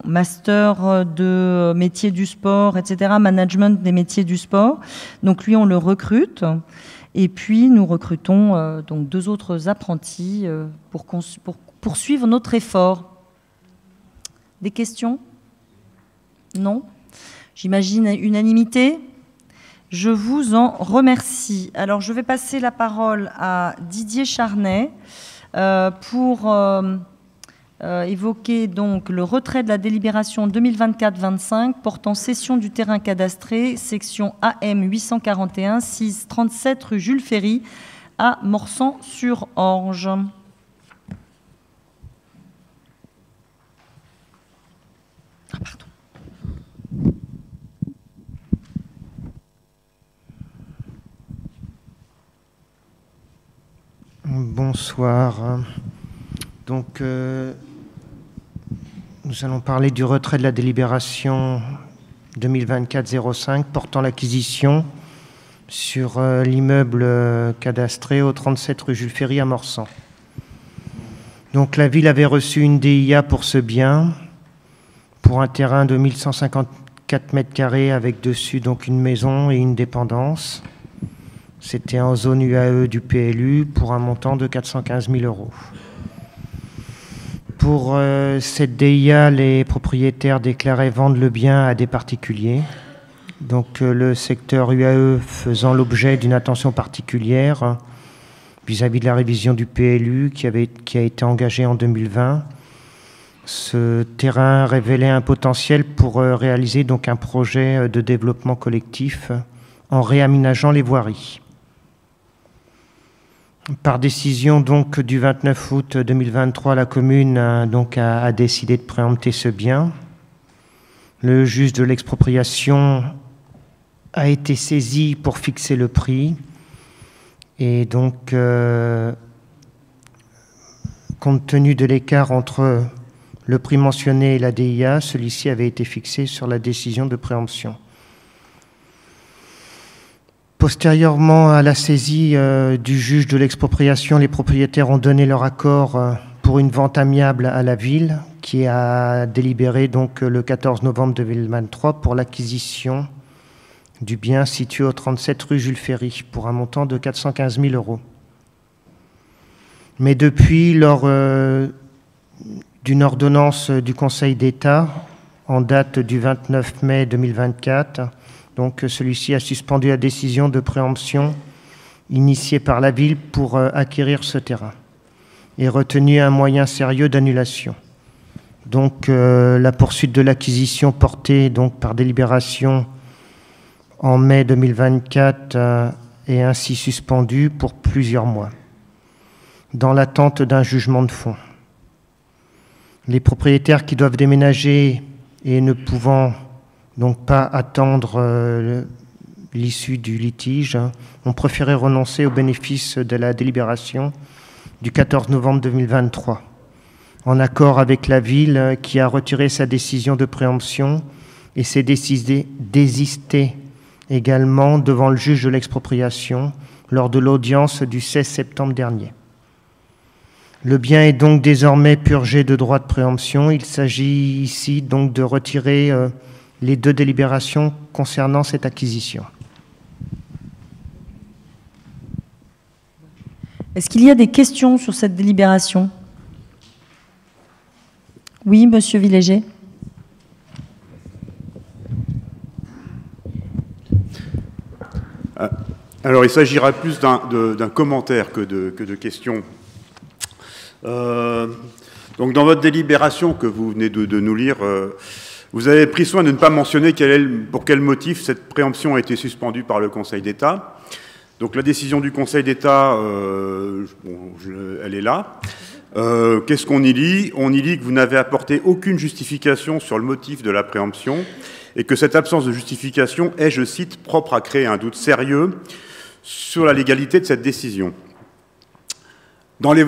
A: master de métier du sport, etc., management des métiers du sport. Donc lui, on le recrute. Et puis, nous recrutons donc 2 autres apprentis pour poursuivre notre effort. Des questions? Non? J'imagine unanimité. Je vous en remercie. Alors, je vais passer la parole à Didier Charnay pour évoquer donc le retrait de la délibération 2024-25 portant cession du terrain cadastré, section AM 841, 637 rue Jules Ferry à Morsan-sur-Orge. Ah, pardon.
I: Bonsoir. Donc, nous allons parler du retrait de la délibération 2024-05 portant l'acquisition sur l'immeuble cadastré au 37 rue Jules Ferry à Morsan. Donc, la ville avait reçu une DIA pour ce bien, pour un terrain de 1154 mètres carrés avec dessus donc une maison et une dépendance. C'était en zone UAE du PLU pour un montant de 415 000 €. Pour cette DIA, les propriétaires déclaraient vendre le bien à des particuliers. Donc le secteur UAE faisant l'objet d'une attention particulière vis-à-vis de la révision du PLU qui a été engagée en 2020. Ce terrain révélait un potentiel pour réaliser donc un projet de développement collectif en réaménageant les voiries. Par décision donc du 29 août 2023, la commune a décidé de préempter ce bien. Le juge de l'expropriation a été saisie pour fixer le prix. Et donc, compte tenu de l'écart entre le prix mentionné et la DIA, celui-ci avait été fixé sur la décision de préemption. Postérieurement à la saisie du juge de l'expropriation, les propriétaires ont donné leur accord pour une vente amiable à la ville, qui a délibéré donc le 14 novembre 2023 pour l'acquisition du bien situé au 37 rue Jules Ferry pour un montant de 415 000 €. Mais depuis, lors d'une ordonnance du Conseil d'État en date du 29 mai 2024, donc celui-ci a suspendu la décision de préemption initiée par la ville pour acquérir ce terrain et retenu un moyen sérieux d'annulation. Donc la poursuite de l'acquisition portée donc par délibération en mai 2024 est ainsi suspendue pour plusieurs mois, dans l'attente d'un jugement de fond. Les propriétaires qui doivent déménager et ne pouvant donc pas attendre l'issue du litige ont préféré renoncer au bénéfice de la délibération du 14 novembre 2023, en accord avec la ville qui a retiré sa décision de préemption et s'est désistée également devant le juge de l'expropriation lors de l'audience du 16 septembre dernier. Le bien est donc désormais purgé de droit de préemption. Il s'agit ici donc de retirer les deux délibérations concernant cette acquisition.
A: Est-ce qu'il y a des questions sur cette délibération? Oui, monsieur Villéger.
J: Alors, il s'agira plus d'un commentaire que de questions. Donc, dans votre délibération que vous venez de nous lire, vous avez pris soin de ne pas mentionner pour quel motif cette préemption a été suspendue par le Conseil d'État. Donc, la décision du Conseil d'État, elle est là. Qu'est-ce qu'on y lit? On y lit que vous n'avez apporté aucune justification sur le motif de la préemption et que cette absence de justification est, je cite, propre à créer un doute sérieux sur la légalité de cette décision. Dans les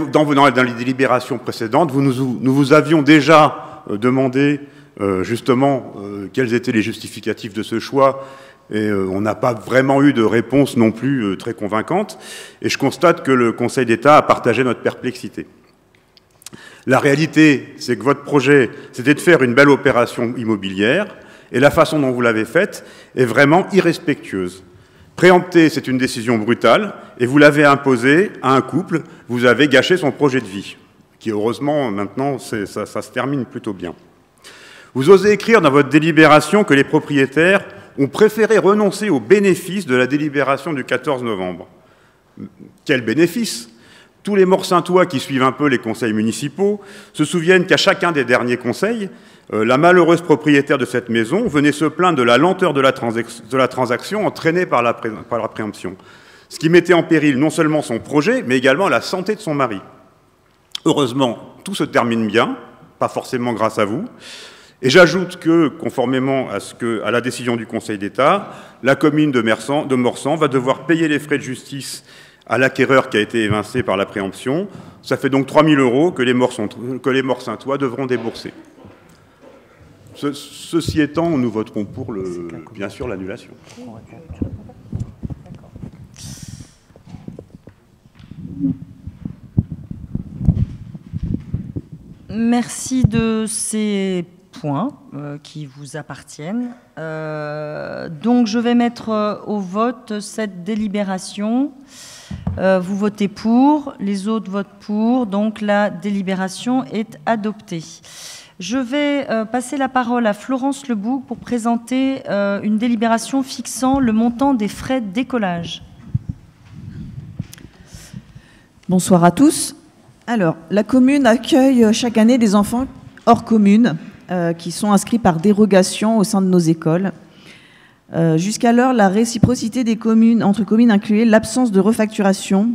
J: délibérations précédentes, nous vous avions déjà demandé justement quels étaient les justificatifs de ce choix, et on n'a pas vraiment eu de réponse non plus très convaincante, et je constate que le Conseil d'État a partagé notre perplexité. La réalité, c'est que votre projet, c'était de faire une belle opération immobilière, et la façon dont vous l'avez faite est vraiment irrespectueuse. Préempter, c'est une décision brutale, et vous l'avez imposée à un couple, vous avez gâché son projet de vie, qui heureusement, maintenant, ça se termine plutôt bien. Vous osez écrire dans votre délibération que les propriétaires ont préféré renoncer au bénéfice de la délibération du 14 novembre. Quel bénéfice? Tous les Morsaintois qui suivent un peu les conseils municipaux se souviennent qu'à chacun des derniers conseils, la malheureuse propriétaire de cette maison venait se plaindre de la lenteur de la transaction entraînée par la préemption, ce qui mettait en péril non seulement son projet, mais également la santé de son mari. Heureusement, tout se termine bien, pas forcément grâce à vous. Et j'ajoute que, conformément à la décision du Conseil d'État, la commune de Morsan va devoir payer les frais de justice à l'acquéreur qui a été évincé par la préemption. Ça fait donc 3 000 € que les Morsaintois devront débourser. Ceci étant, nous voterons pour, bien sûr, l'annulation.
A: Merci de ces points qui vous appartiennent. Donc, je vais mettre au vote cette délibération. Vous votez pour, les autres votent pour, donc la délibération est adoptée. Je vais passer la parole à Florence Lebouc pour présenter une délibération fixant le montant des frais de décollage.
K: Bonsoir à tous. Alors, la commune accueille chaque année des enfants hors commune qui sont inscrits par dérogation au sein de nos écoles. Jusqu'alors, la réciprocité des communes, entre communes incluait l'absence de refacturation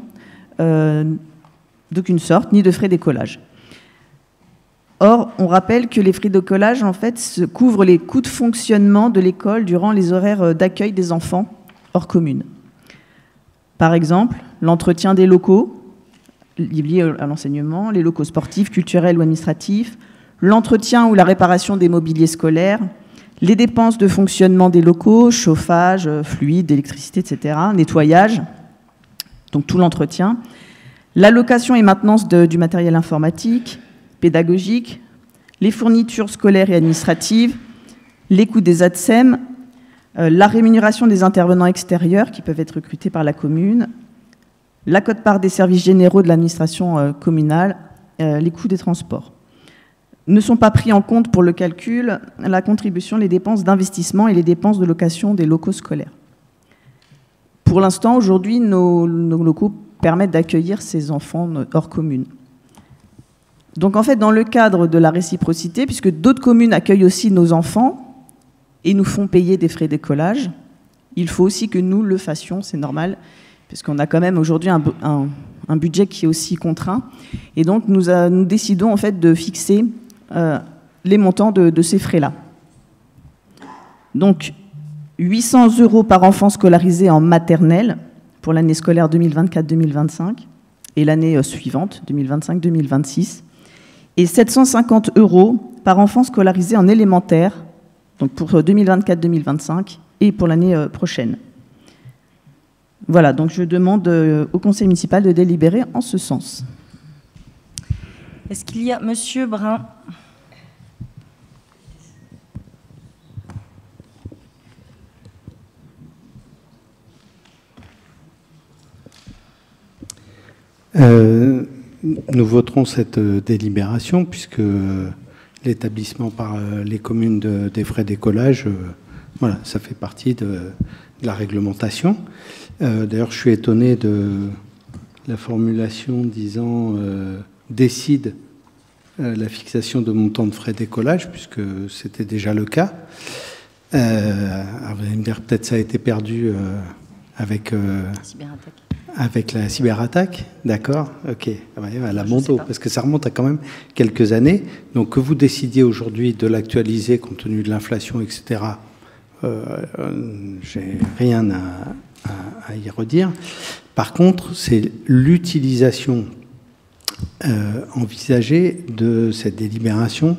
K: d'aucune sorte, ni de frais d'écolage. Or, on rappelle que les frais de collage, en fait, couvrent les coûts de fonctionnement de l'école durant les horaires d'accueil des enfants hors commune. Par exemple, l'entretien des locaux liés à l'enseignement, les locaux sportifs, culturels ou administratifs, l'entretien ou la réparation des mobiliers scolaires, les dépenses de fonctionnement des locaux, chauffage, fluide, électricité, etc., nettoyage, donc tout l'entretien, l'allocation et maintenance du matériel informatique, pédagogique, les fournitures scolaires et administratives, les coûts des ATSEM, la rémunération des intervenants extérieurs qui peuvent être recrutés par la commune, la quote-part des services généraux de l'administration communale, les coûts des transports. Ne sont pas pris en compte pour le calcul la contribution, les dépenses d'investissement et les dépenses de location des locaux scolaires. Pour l'instant, aujourd'hui, nos locaux permettent d'accueillir ces enfants hors commune. Donc en fait, dans le cadre de la réciprocité, puisque d'autres communes accueillent aussi nos enfants et nous font payer des frais d'écolage, il faut aussi que nous le fassions, c'est normal, puisqu'on a quand même aujourd'hui un budget qui est aussi contraint. Et donc nous décidons en fait de fixer les montants de ces frais-là. Donc 800 € par enfant scolarisé en maternelle pour l'année scolaire 2024-2025 et l'année suivante, 2025-2026, et 750 € par enfant scolarisé en élémentaire, donc pour 2024-2025 et pour l'année prochaine. Voilà, donc je demande au conseil municipal de délibérer en ce sens.
A: Est-ce qu'il y a Monsieur Brun?
L: Nous voterons cette délibération puisque l'établissement par les communes des frais d'écolage, voilà, ça fait partie de la réglementation. D'ailleurs, je suis étonné de la formulation disant décide la fixation de montant de frais d'écolage, puisque c'était déjà le cas. Vous allez me dire peut-être ça a été perdu avec la cyberattaque, d'accord, ok, à la Mondo, parce que ça remonte à quand même quelques années. Donc que vous décidiez aujourd'hui de l'actualiser compte tenu de l'inflation, etc., j'ai rien à y redire. Par contre, c'est l'utilisation envisagée de cette délibération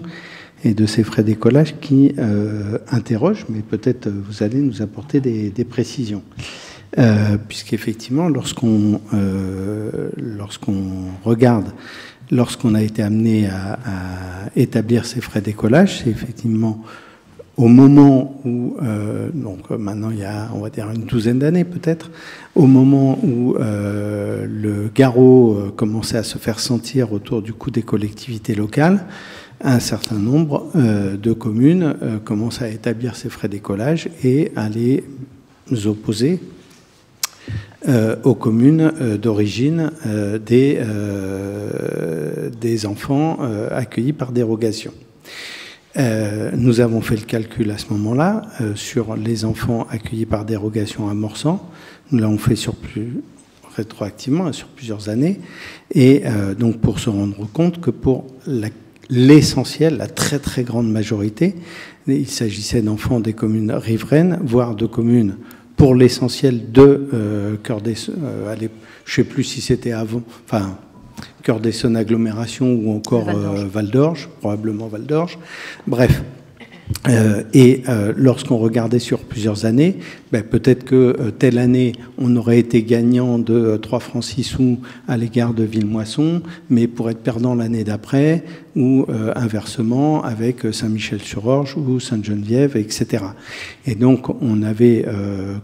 L: et de ces frais d'écolage qui interroge, mais peut-être vous allez nous apporter des précisions. Puisqu'effectivement, lorsqu'on regarde, lorsqu'on a été amené à établir ces frais d'écolage, c'est effectivement au moment où, donc maintenant il y a, on va dire, une douzaine d'années peut-être, au moment où le garrot commençait à se faire sentir autour du coût des collectivités locales, un certain nombre de communes commencent à établir ces frais d'écolage et à les opposer aux communes d'origine des enfants accueillis par dérogation. Nous avons fait le calcul à ce moment-là sur les enfants accueillis par dérogation à Morsan. Nous l'avons fait rétroactivement sur plusieurs années, et donc pour se rendre compte que pour l'essentiel, la très très grande majorité, il s'agissait d'enfants des communes riveraines, voire de communes pour l'essentiel de Cœur d'Essonne, je ne sais plus si c'était avant, enfin Cœur d'Essonne agglomération ou encore Val d'Orge, probablement Val d'Orge. Bref. Lorsqu'on regardait sur plusieurs années, peut-être que telle année, on aurait été gagnant de 3 francs 6 sous à l'égard de Villemoisson, mais pour être perdant l'année d'après, ou inversement avec Saint-Michel-sur-Orge ou Sainte-Geneviève, etc. Et donc, on avait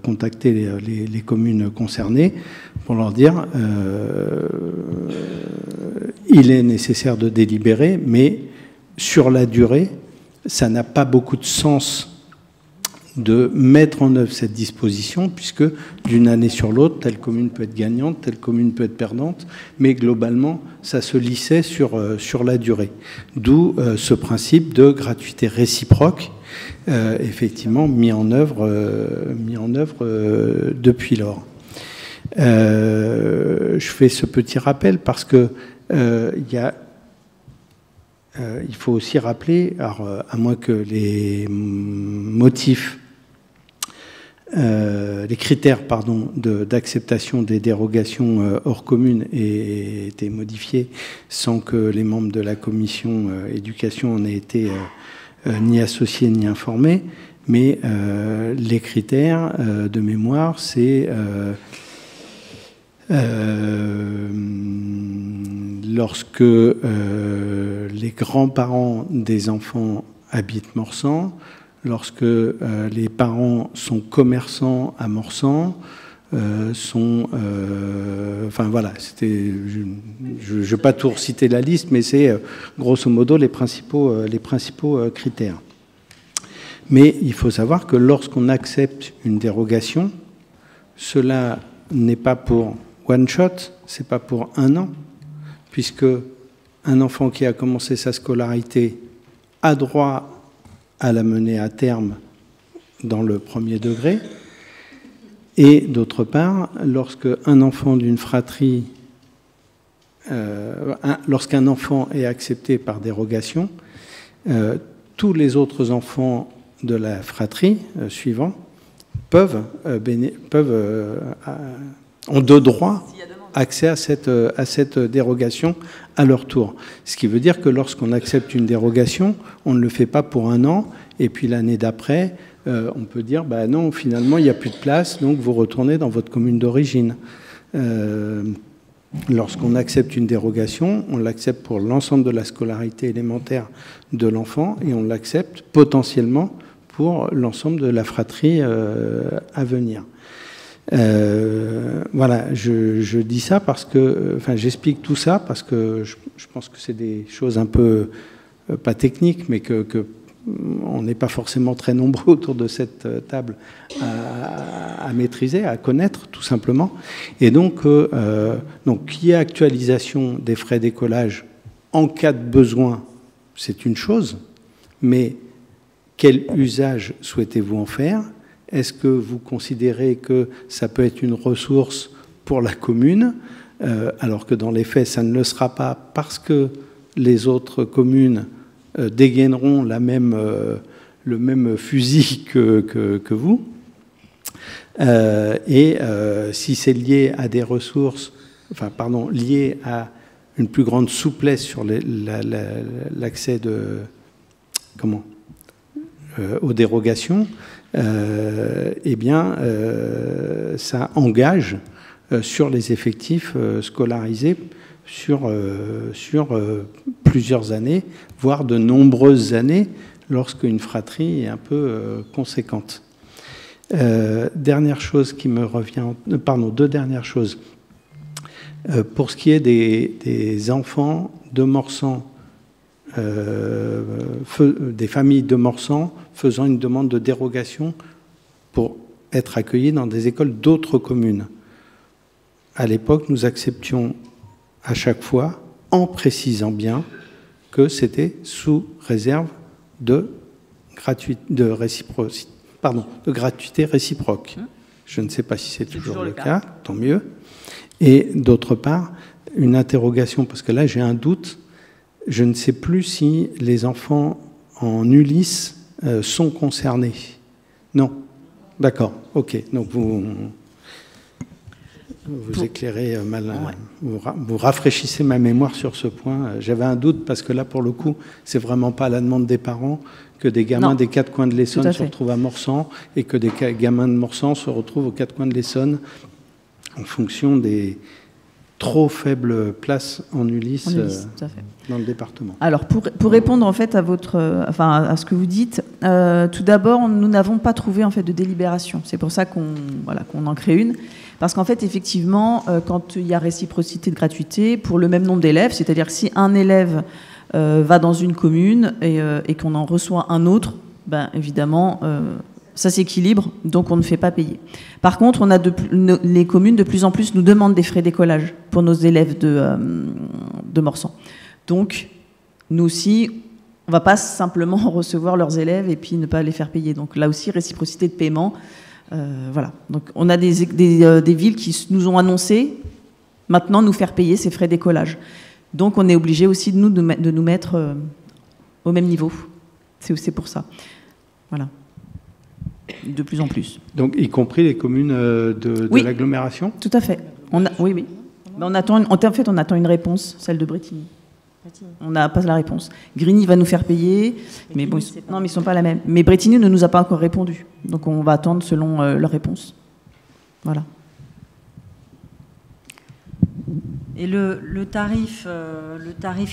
L: contacté les communes concernées pour leur dire il est nécessaire de délibérer, mais sur la durée, ça n'a pas beaucoup de sens de mettre en œuvre cette disposition, puisque d'une année sur l'autre, telle commune peut être gagnante, telle commune peut être perdante, mais globalement, ça se lissait sur la durée. D'où ce principe de gratuité réciproque, effectivement, mis en œuvre depuis lors. Je fais ce petit rappel parce que il y a il faut aussi rappeler, alors, à moins que les motifs, les critères d'acceptation des dérogations hors commune aient été modifiés sans que les membres de la commission éducation en aient été ni associés ni informés, mais les critères de mémoire, c'est lorsque les grands-parents des enfants habitent Morsan, lorsque les parents sont commerçants à Morsan, enfin voilà, je ne vais pas tout reciter la liste, mais c'est grosso modo les principaux critères. Mais il faut savoir que lorsqu'on accepte une dérogation, cela n'est pas pour one shot, c'est pas pour un an, puisque un enfant qui a commencé sa scolarité a droit à la mener à terme dans le premier degré, et d'autre part, lorsqu'un enfant d'une fratrie, lorsqu'un enfant est accepté par dérogation, tous les autres enfants de la fratrie suivant ont de droit accès à cette dérogation à leur tour. Ce qui veut dire que lorsqu'on accepte une dérogation, on ne le fait pas pour un an, et puis l'année d'après, on peut dire, bah non, finalement, il n'y a plus de place, donc vous retournez dans votre commune d'origine. Lorsqu'on accepte une dérogation, on l'accepte pour l'ensemble de la scolarité élémentaire de l'enfant, et on l'accepte potentiellement pour l'ensemble de la fratrie à venir. Voilà, je dis ça parce que, enfin, j'explique tout ça parce que je pense que c'est des choses un peu pas techniques, mais que on n'est pas forcément très nombreux autour de cette table à maîtriser, à connaître, tout simplement. Et donc qu'il y ait actualisation des frais d'écolage en cas de besoin, c'est une chose, mais quel usage souhaitez-vous en faire ? Est-ce que vous considérez que ça peut être une ressource pour la commune, alors que dans les faits, ça ne le sera pas parce que les autres communes dégaineront le même fusil que vous. Si c'est lié à des ressources, lié à une plus grande souplesse sur l'accès aux dérogations, ça engage sur les effectifs scolarisés sur plusieurs années, voire de nombreuses années, lorsqu'une fratrie est un peu conséquente. Dernière chose qui me revient... deux dernières choses. Pour ce qui est des enfants de Morsan, des familles de Morsan faisant une demande de dérogation pour être accueillis dans des écoles d'autres communes. À l'époque, nous acceptions à chaque fois, en précisant bien que c'était sous réserve de gratuité réciproque. Je ne sais pas si c'est toujours le cas, tant mieux. Et d'autre part, une interrogation, parce que là j'ai un doute, je ne sais plus si les enfants en Ulysse sont concernés. Non. D'accord, ok. Donc vous éclairez vous rafraîchissez ma mémoire sur ce point. J'avais un doute parce que là, pour le coup, c'est vraiment pas à la demande des parents que des gamins des quatre coins de l'Essonne se retrouvent à Morsan et que des gamins de Morsan se retrouvent aux quatre coins de l'Essonne en fonction des trop faibles places en Ulysse, tout à fait, dans le département.
K: Alors, pour répondre en fait à à ce que vous dites, tout d'abord, nous n'avons pas trouvé en fait de délibération. C'est pour ça qu'on en crée une. Parce qu'en fait, effectivement, quand il y a réciprocité de gratuité, pour le même nombre d'élèves, c'est-à-dire que si un élève va dans une commune et qu'on en reçoit un autre, ben, évidemment, ça s'équilibre, donc on ne fait pas payer. Par contre, les communes, de plus en plus, nous demandent des frais d'écolage pour nos élèves de Morsan. Donc, nous aussi, on ne va pas simplement recevoir leurs élèves et puis ne pas les faire payer. Donc là aussi, réciprocité de paiement. Voilà. Donc on a des villes qui nous ont annoncé maintenant nous faire payer ces frais d'écolage. Donc on est obligé aussi de nous mettre au même niveau. C'est pour ça. Voilà. De plus en plus.
L: Donc, y compris les communes de l'agglomération ?
K: Tout à fait. Oui. Mais on attend une réponse, celle de Brétigny. On n'a pas la réponse. Grigny va nous faire payer, mais bon, ils ne sont pas la même. Mais Brétigny ne nous a pas encore répondu. Donc on va attendre selon leur réponse. Voilà.
A: Et le tarif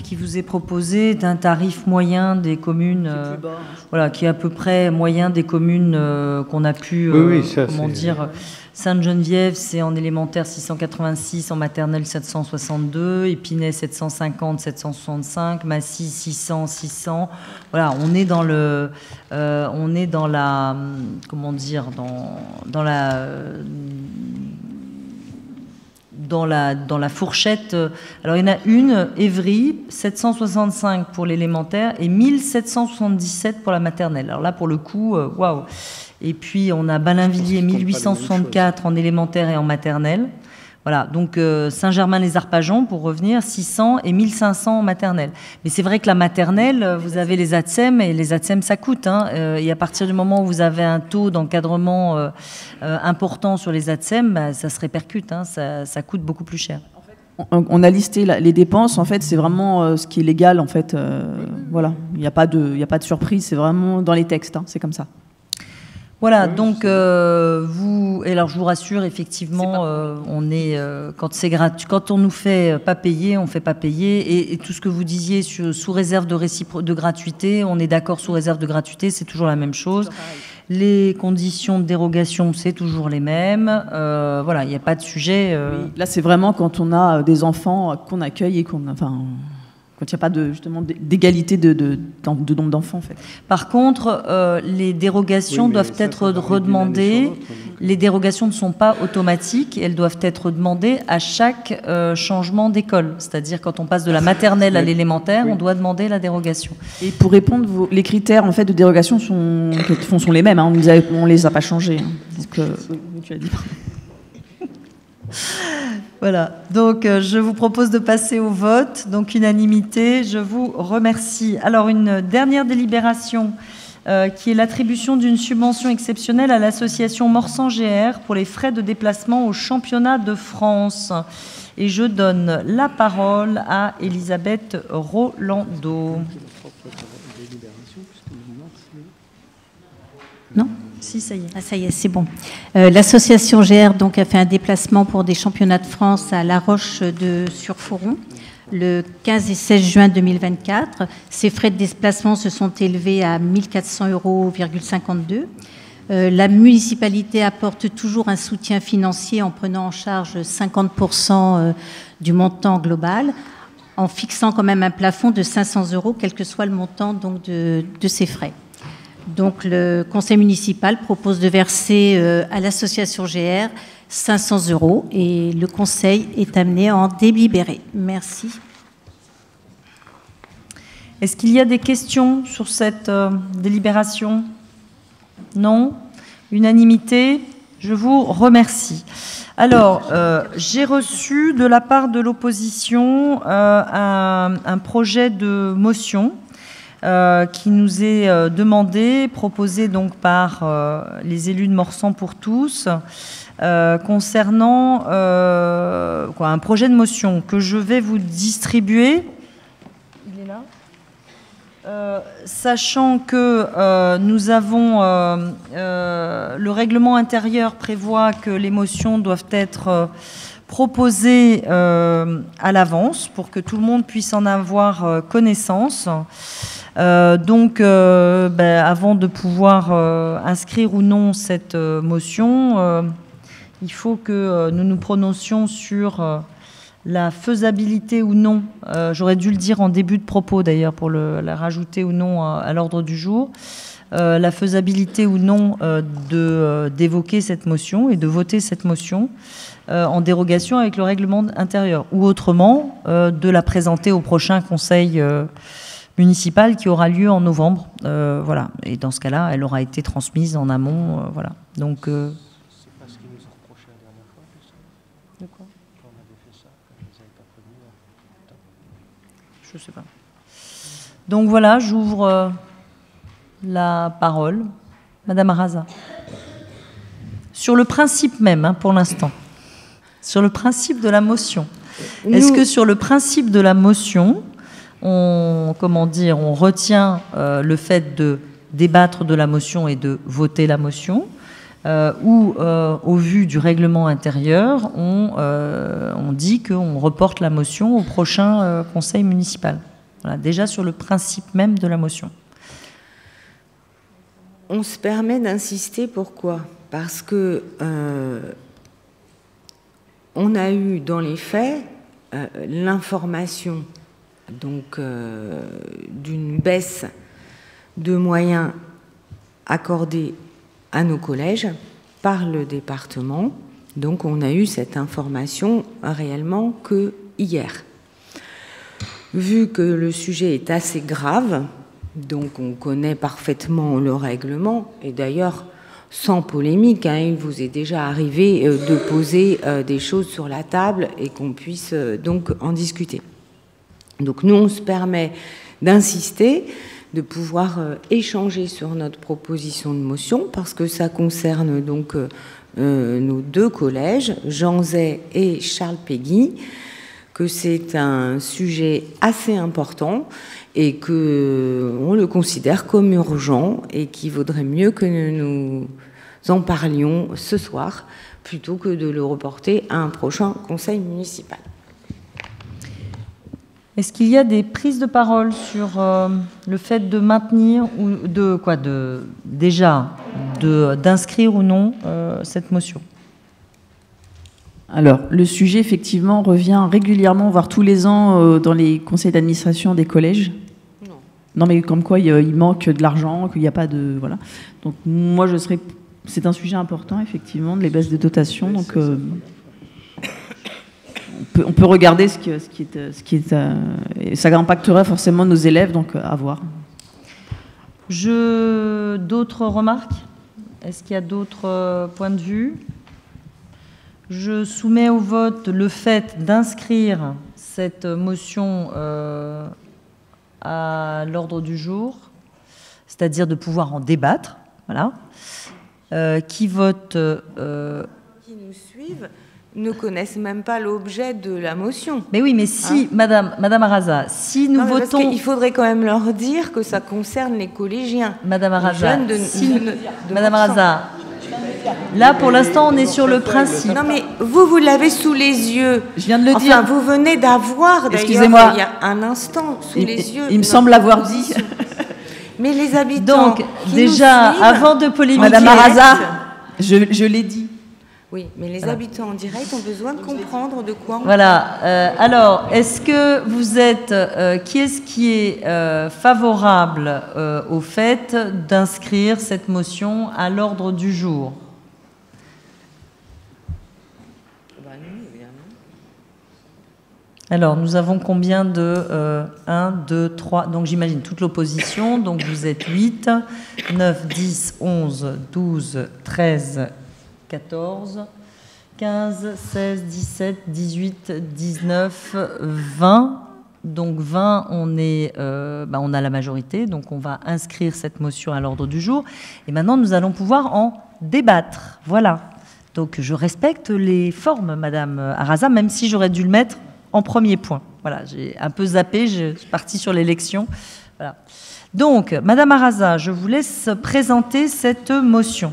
A: qui vous est proposé est un tarif moyen des communes, voilà, qui est à peu près moyen des communes qu'on a pu, Sainte-Geneviève, c'est en élémentaire 686, en maternelle 762, Épinay 750, 765, Massy 600, 600. Voilà, on est dans la, comment dire, dans la fourchette. Alors, il y en a une, Évry, 765 pour l'élémentaire et 1777 pour la maternelle. Alors là, pour le coup, waouh. Et puis, on a Ballainvilliers, 1864 en élémentaire et en maternelle. Voilà, donc Saint-Germain-les-Arpajons, pour revenir, 600 et 1500 en maternelle. Mais c'est vrai que la maternelle, vous avez les ATSEM, et les ATSEM, ça coûte. Et à partir du moment où vous avez un taux d'encadrement important sur les ATSEM, bah, ça se répercute, ça coûte beaucoup plus cher.
K: On a listé les dépenses, en fait, c'est vraiment ce qui est légal, en fait. Voilà, il n'y a pas de surprise, c'est vraiment dans les textes, c'est comme ça.
A: Voilà, donc et alors je vous rassure, effectivement, on est quand c'est gratuit, quand on nous fait pas payer, on fait pas payer, et tout ce que vous disiez sous réserve de gratuité, on est d'accord sous réserve de gratuité, c'est toujours la même chose. Les conditions de dérogation, c'est toujours les mêmes. Voilà, il n'y a pas de sujet.
K: Oui, là, c'est vraiment quand on a des enfants qu'on accueille et quand il n'y a pas d'égalité de nombre d'enfants, en fait.
A: Par contre, les dérogations doivent être redemandées. Les dérogations ne sont pas automatiques. Elles doivent être demandées à chaque changement d'école. C'est-à-dire, quand on passe de la maternelle à l'élémentaire, on doit demander la dérogation.
K: Et pour répondre, les critères, en fait, de dérogation sont les mêmes. On ne les a pas changés. Donc, tu as dit.
A: Voilà, donc je vous propose de passer au vote, donc unanimité, je vous remercie. Alors une dernière délibération qui est l'attribution d'une subvention exceptionnelle à l'association Morsan GR pour les frais de déplacement au championnat de France. Et je donne la parole à Elisabeth Rolando.
M: Non ?
A: Si, ça y est.
M: Ah, ça y est, c'est bon. L'association GR donc, a fait un déplacement pour des championnats de France à La Roche-sur-Foron le 15 et 16 juin 2024. Ces frais de déplacement se sont élevés à 1 400,52 €. La municipalité apporte toujours un soutien financier en prenant en charge 50% du montant global, en fixant quand même un plafond de 500 €, quel que soit le montant donc, de ces frais. Donc, le conseil municipal propose de verser à l'association GR 500 € et le conseil est amené à en délibérer. Merci.
A: Est-ce qu'il y a des questions sur cette délibération ? Non ? Unanimité ? Je vous remercie. Alors, j'ai reçu de la part de l'opposition un projet de motion qui nous est demandé, proposé donc par les élus de Morsan pour tous, concernant un projet de motion que je vais vous distribuer. Il est là. Sachant que nous avons le règlement intérieur prévoit que les motions doivent être proposées à l'avance pour que tout le monde puisse en avoir connaissance. Donc, avant de pouvoir inscrire ou non cette motion, il faut que nous nous prononcions sur la faisabilité ou non, j'aurais dû le dire en début de propos d'ailleurs pour la rajouter ou non à l'ordre du jour, la faisabilité ou non d'évoquer cette motion et de voter cette motion en dérogation avec le règlement intérieur, ou autrement de la présenter au prochain conseil municipal qui aura lieu en novembre. Voilà. Et dans ce cas-là, elle aura été transmise en amont. Voilà. Donc,
B: c'est pas ce qu'ils nous ont reproché la dernière fois,
A: de quoi ?
B: Quand on avait fait ça, quand ils nous avaient pas prévenu.
A: Je sais pas. Donc voilà, j'ouvre la parole. Madame Arasa. Sur le principe même, hein, pour l'instant. Sur le principe de la motion. Est-ce que sur le principe de la motion, on retient le fait de débattre de la motion et de voter la motion, ou au vu du règlement intérieur, on dit qu'on reporte la motion au prochain conseil municipal. Voilà, déjà sur le principe même de la motion.
C: On se permet d'insister, pourquoi? Parce que on a eu dans les faits l'information donc d'une baisse de moyens accordés à nos collèges par le département. Donc on a eu cette information réellement que hier. Vu que le sujet est assez grave, donc on connaît parfaitement le règlement, et d'ailleurs sans polémique, hein, il vous est déjà arrivé de poser des choses sur la table et qu'on puisse donc en discuter. Donc nous on se permet d'insister, de pouvoir échanger sur notre proposition de motion, parce que ça concerne donc nos deux collèges, Jean Zay et Charles Péguy, que c'est un sujet assez important et qu'on le considère comme urgent et qu'il vaudrait mieux que nous en parlions ce soir plutôt que de le reporter à un prochain conseil municipal.
A: Est-ce qu'il y a des prises de parole sur le fait de maintenir ou d'inscrire ou non cette motion?
K: Alors, le sujet, effectivement, revient régulièrement, voire tous les ans, dans les conseils d'administration des collèges. Non, mais comme quoi, il manque de l'argent, qu'il n'y a pas de... Voilà. Donc, moi, c'est un sujet important, effectivement, les baisses de dotation. Donc, on peut regarder ce qui est et ça impacterait forcément nos élèves, donc à voir.
A: D'autres remarques? Est-ce qu'il y a d'autres points de vue? Je soumets au vote le fait d'inscrire cette motion à l'ordre du jour, c'est-à-dire de pouvoir en débattre. Voilà. Qui vote
C: Qui nous suivent ne connaissent même pas l'objet de la motion.
A: Mais oui, mais si, Madame Arasa, si nous votons...
C: Il faudrait quand même leur dire que ça concerne les collégiens.
A: Madame Arasa, Madame Arasa, là, pour l'instant, on est sur le principe.
C: Non, mais vous l'avez sous les yeux.
K: Je viens de le dire.
C: Vous venez d'avoir, d'ailleurs,
K: excusez-moi,
C: il y a un instant, sous les yeux.
K: Il me semble l'avoir dit.
C: Mais les habitants...
A: Donc, déjà, avant de polémiquer...
K: Madame Arasa, je l'ai dit.
C: Oui, mais les habitants en direct ont besoin de comprendre de quoi on
A: Voilà. Alors, est-ce que vous êtes... qui est-ce qui est favorable au fait d'inscrire cette motion à l'ordre du jour? Alors, nous avons combien de 1, 2, 3... Donc, j'imagine toute l'opposition. Donc, vous êtes 8, 9, 10, 11, 12, 13... 14, 15, 16, 17, 18, 19, 20. Donc 20, on a la majorité, donc on va inscrire cette motion à l'ordre du jour. Et maintenant, nous allons pouvoir en débattre. Voilà. Donc je respecte les formes, Madame Arasa, même si j'aurais dû le mettre en premier point. Voilà, j'ai un peu zappé, je suis partie sur l'élection. Voilà. Donc, Madame Arasa, je vous laisse présenter cette motion.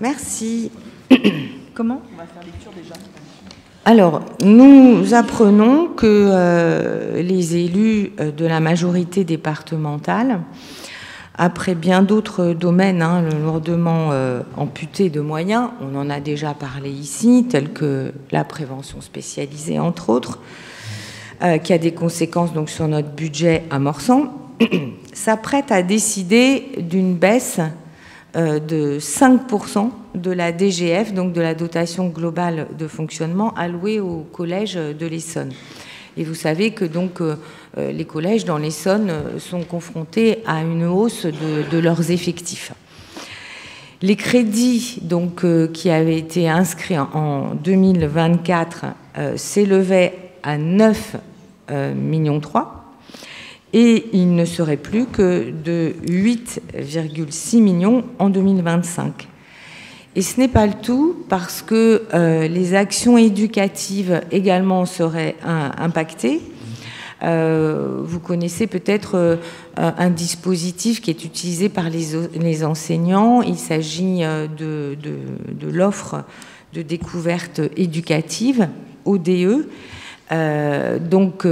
C: Merci.
A: Comment?
K: On va faire lecture déjà.
C: Alors, nous apprenons que les élus de la majorité départementale, après bien d'autres domaines lourdement amputés de moyens, on en a déjà parlé ici, tels que la prévention spécialisée, entre autres, qui a des conséquences donc sur notre budget amorçant, s'apprête à décider d'une baisse de 5% de la DGF, donc de la dotation globale de fonctionnement allouée au collège de l'Essonne. Et vous savez que donc les collèges dans l'Essonne sont confrontés à une hausse de leurs effectifs. Les crédits donc qui avaient été inscrits en 2024 s'élevaient à 9,3 millions. et il ne serait plus que de 8,6 millions en 2025. Et ce n'est pas le tout, parce que les actions éducatives également seraient impactées. Vous connaissez peut-être un dispositif qui est utilisé par les enseignants. Il s'agit de l'offre de découverte éducative, ODE. Donc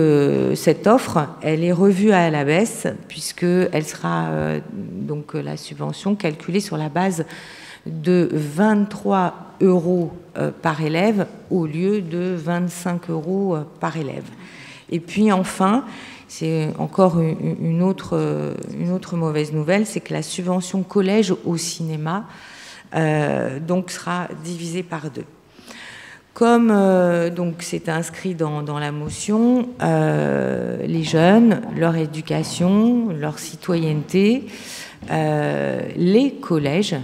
C: cette offre, elle est revue à la baisse, puisqu'elle sera donc la subvention calculée sur la base de 23 € par élève au lieu de 25 € par élève. Et puis enfin, c'est encore une autre mauvaise nouvelle, c'est que la subvention collège au cinéma donc sera divisée par 2. Comme donc c'est inscrit dans la motion, les jeunes, leur éducation, leur citoyenneté, les collèges,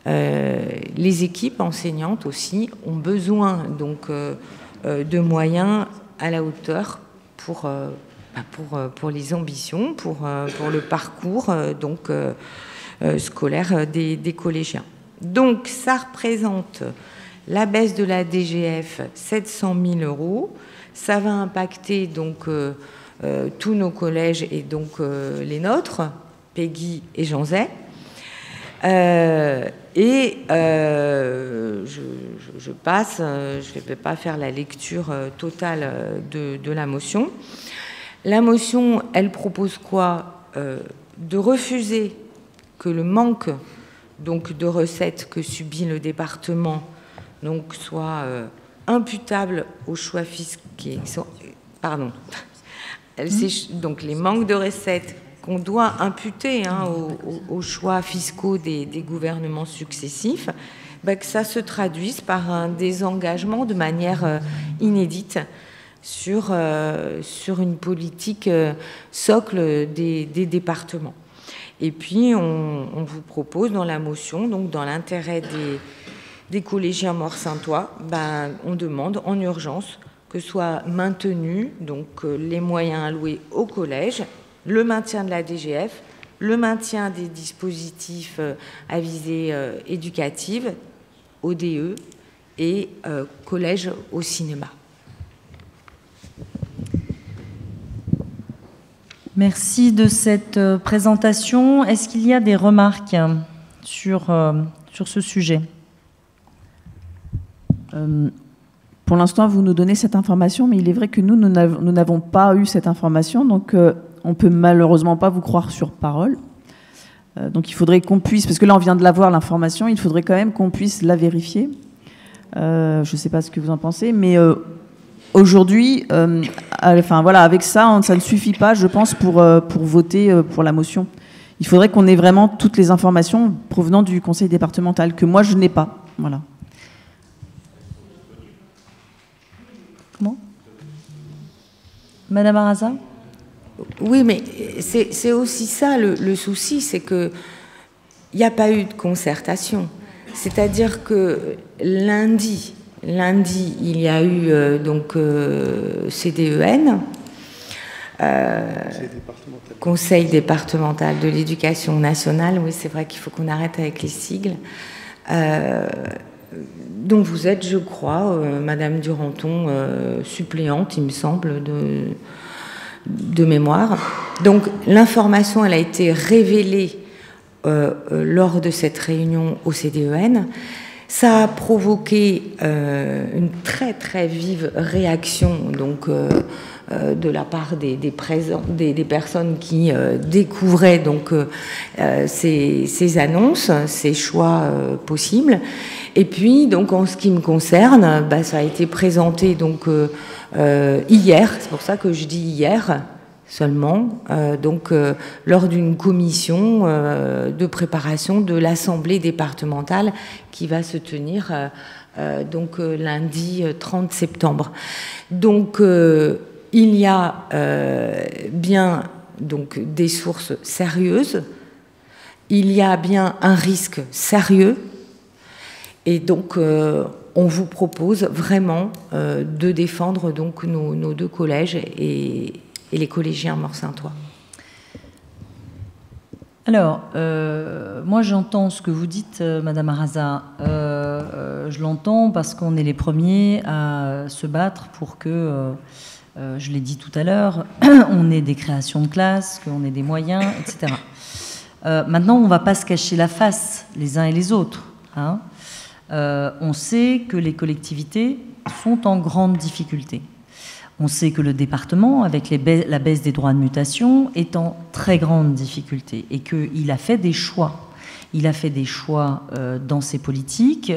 C: les équipes enseignantes aussi ont besoin donc de moyens à la hauteur pour les ambitions, pour le parcours donc scolaire des collégiens. Donc ça représente la baisse de la DGF, 700 000 €. Ça va impacter donc tous nos collèges et donc les nôtres, Peggy et Jean Zay. Je passe, je ne vais pas faire la lecture totale de la motion. La motion, elle propose quoi? De refuser que le manque donc, de recettes que subit le département donc, soit imputable aux choix fiscaux. Pardon. Donc les manques de recettes qu'on doit imputer aux choix fiscaux des gouvernements successifs, que ça se traduise par un désengagement de manière inédite sur une politique socle des départements. Et puis, on vous propose dans la motion, donc dans l'intérêt des collégiens morsaintois, on demande en urgence que soient maintenus donc, les moyens alloués au collège, le maintien de la DGF, le maintien des dispositifs à visée éducative, ODE et collège au cinéma.
A: Merci de cette présentation. Est-ce qu'il y a des remarques sur ce sujet?
K: Pour l'instant, vous nous donnez cette information, mais il est vrai que nous n'avons pas eu cette information, donc on ne peut malheureusement pas vous croire sur parole. Donc il faudrait qu'on puisse, parce que là on vient de l'avoir l'information, il faudrait quand même qu'on puisse la vérifier. Je ne sais pas ce que vous en pensez, mais aujourd'hui, enfin voilà, avec ça, ça ne suffit pas, je pense, pour voter pour la motion. Il faudrait qu'on ait vraiment toutes les informations provenant du conseil départemental, que moi je n'ai pas. Voilà.
A: Comment? Madame Arasa?
C: Oui, mais c'est aussi ça le souci, c'est qu'il n'y a pas eu de concertation. C'est-à-dire que lundi, il y a eu donc CDEN, Conseil départemental de l'éducation nationale. Oui, c'est vrai qu'il faut qu'on arrête avec les sigles. dont vous êtes, je crois, Madame Duranton, suppléante, il me semble, de mémoire. Donc l'information, elle a été révélée lors de cette réunion au CDEN. Ça a provoqué une très très vive réaction donc, de la part des personnes qui découvraient donc, ces annonces, ces choix possibles. Et puis, donc, en ce qui me concerne, ça a été présenté donc, hier, c'est pour ça que je dis hier seulement, donc, lors d'une commission de préparation de l'Assemblée départementale qui va se tenir donc, lundi 30 septembre. Donc, il y a bien donc, des sources sérieuses, il y a bien un risque sérieux, et donc on vous propose vraiment de défendre donc, nos deux collèges et les collégiens morsaintois.
A: Alors, moi j'entends ce que vous dites, Madame Arraza. Je l'entends parce qu'on est les premiers à se battre pour que, je l'ai dit tout à l'heure, on ait des créations de classes, qu'on ait des moyens, etc. Maintenant, on ne va pas se cacher la face les uns et les autres. Hein. On sait que les collectivités sont en grande difficulté. On sait que le département, avec la baisse des droits de mutation, est en très grande difficulté et qu'il a fait des choix. Il a fait des choix dans ses politiques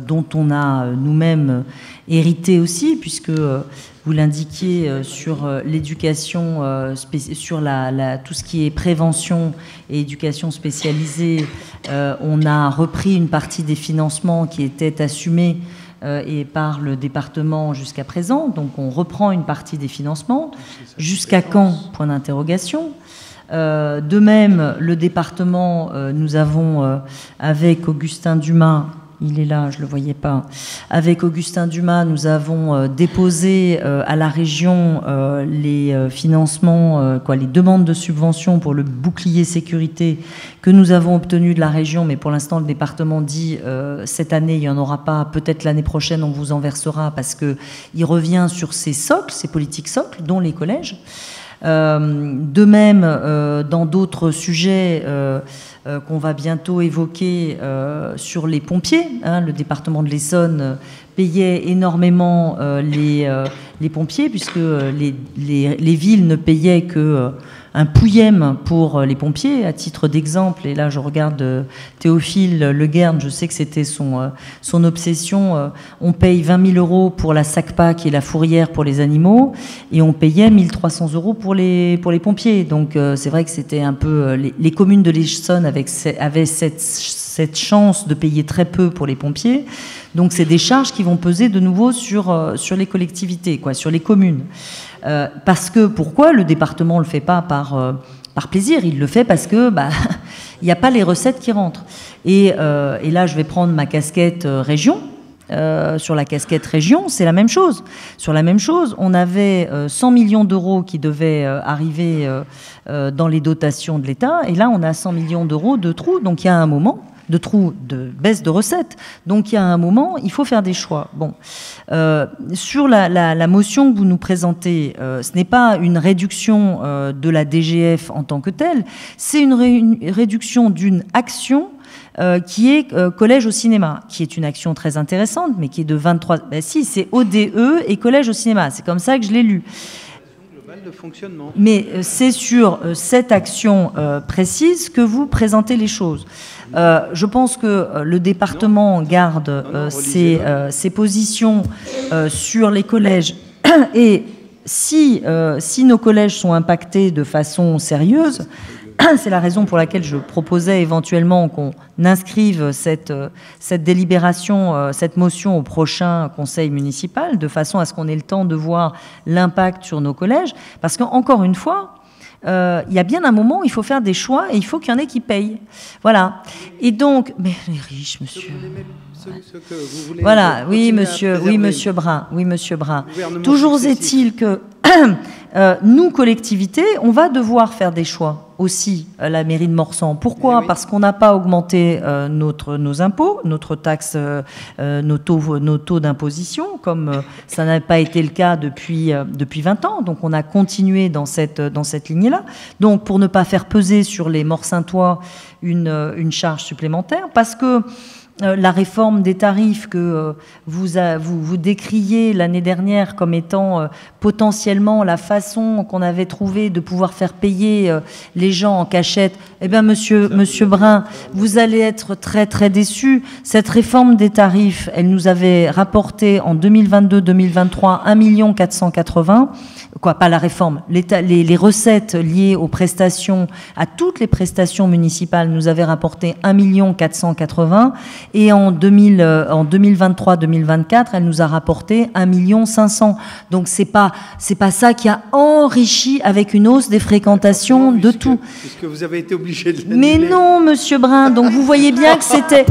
A: dont on a nous-mêmes hérité aussi, puisque vous l'indiquiez sur l'éducation, sur tout ce qui est prévention et éducation spécialisée. On a repris une partie des financements qui étaient assumés et par le département jusqu'à présent. Donc on reprend une partie des financements. Jusqu'à quand? Point d'interrogation. De même, le département, nous avons, avec Augustin Dumas, il est là, je ne le voyais pas, avec Augustin Dumas, nous avons déposé à la région les financements, les demandes de subventions pour le bouclier sécurité que nous avons obtenu de la région, mais pour l'instant le département dit cette année il n'y en aura pas, peut-être l'année prochaine on vous en versera, parce qu'il revient sur ces socles, ces politiques socles, dont les collèges. De même, dans d'autres sujets qu'on va bientôt évoquer sur les pompiers, hein, le département de l'Essonne payait énormément les pompiers, puisque les villes ne payaient que un pouillème pour les pompiers, à titre d'exemple. Et là, je regarde Théophile Le Guern, je sais que c'était son obsession. On paye 20 000 euros pour la SACPA, qui est la fourrière pour les animaux, et on payait 1 300 euros pour les pompiers. Donc, c'est vrai que c'était un peu... Les communes de l'Essonne avaient cette chance de payer très peu pour les pompiers. Donc, c'est des charges qui vont peser de nouveau sur les collectivités, sur les communes. Parce que, pourquoi le département ne le fait pas par plaisir? Il le fait parce que il n'y a pas les recettes qui rentrent. Et là, je vais prendre ma casquette région. Sur la casquette région, c'est la même chose. Sur la même chose, on avait 100 millions d'euros qui devaient arriver dans les dotations de l'État. Et là, on a 100 millions d'euros de trous. Donc, il y a un moment... de trous, de baisse de recettes. Donc, il y a un moment, il faut faire des choix. Bon. Sur la motion que vous nous présentez, ce n'est pas une réduction de la DGF en tant que telle, c'est une réduction d'une action qui est collège au cinéma, qui est une action très intéressante, mais qui est de 23... si, c'est ODE et collège au cinéma. C'est comme ça que je l'ai lu. De fonctionnement. Mais c'est sur cette action précise que vous présentez les choses. Je pense que le département garde ses positions sur les collèges et si nos collèges sont impactés de façon sérieuse, c'est la raison pour laquelle je proposais éventuellement qu'on inscrive cette délibération, cette motion au prochain conseil municipal, de façon à ce qu'on ait le temps de voir l'impact sur nos collèges. Parce qu'encore une fois, il y a bien un moment où il faut faire des choix et il faut qu'il y en ait qui payent. Voilà. Et donc... Mais les riches, monsieur... Voilà, oui, monsieur Brun. Oui, monsieur Brun. Toujours est-il que nous, collectivités, on va devoir faire des choix aussi à la mairie de Morsan. Pourquoi ? Parce qu'on n'a pas augmenté nos impôts, notre taxe, nos taux d'imposition, comme ça n'a pas été le cas depuis 20 ans. Donc on a continué dans cette lignée-là. Donc pour ne pas faire peser sur les Morsintois une charge supplémentaire, parce que la réforme des tarifs que vous décriez l'année dernière comme étant potentiellement la façon qu'on avait trouvé de pouvoir faire payer les gens en cachette, eh bien, monsieur Brun, vous allez être très, très déçu. Cette réforme des tarifs, elle nous avait rapporté en 2022-2023 1 480 000. Quoi, pas la réforme, les recettes liées aux prestations, à toutes les prestations municipales, nous avaient rapporté 1 480 000. Et en 2023-2024, elle nous a rapporté 1 500 000. Donc c'est pas ça qui a enrichi avec une hausse des fréquentations de tout.
L: Puisque vous avez été obligé de...
A: Mais non, monsieur Brun. Donc vous voyez bien que c'était,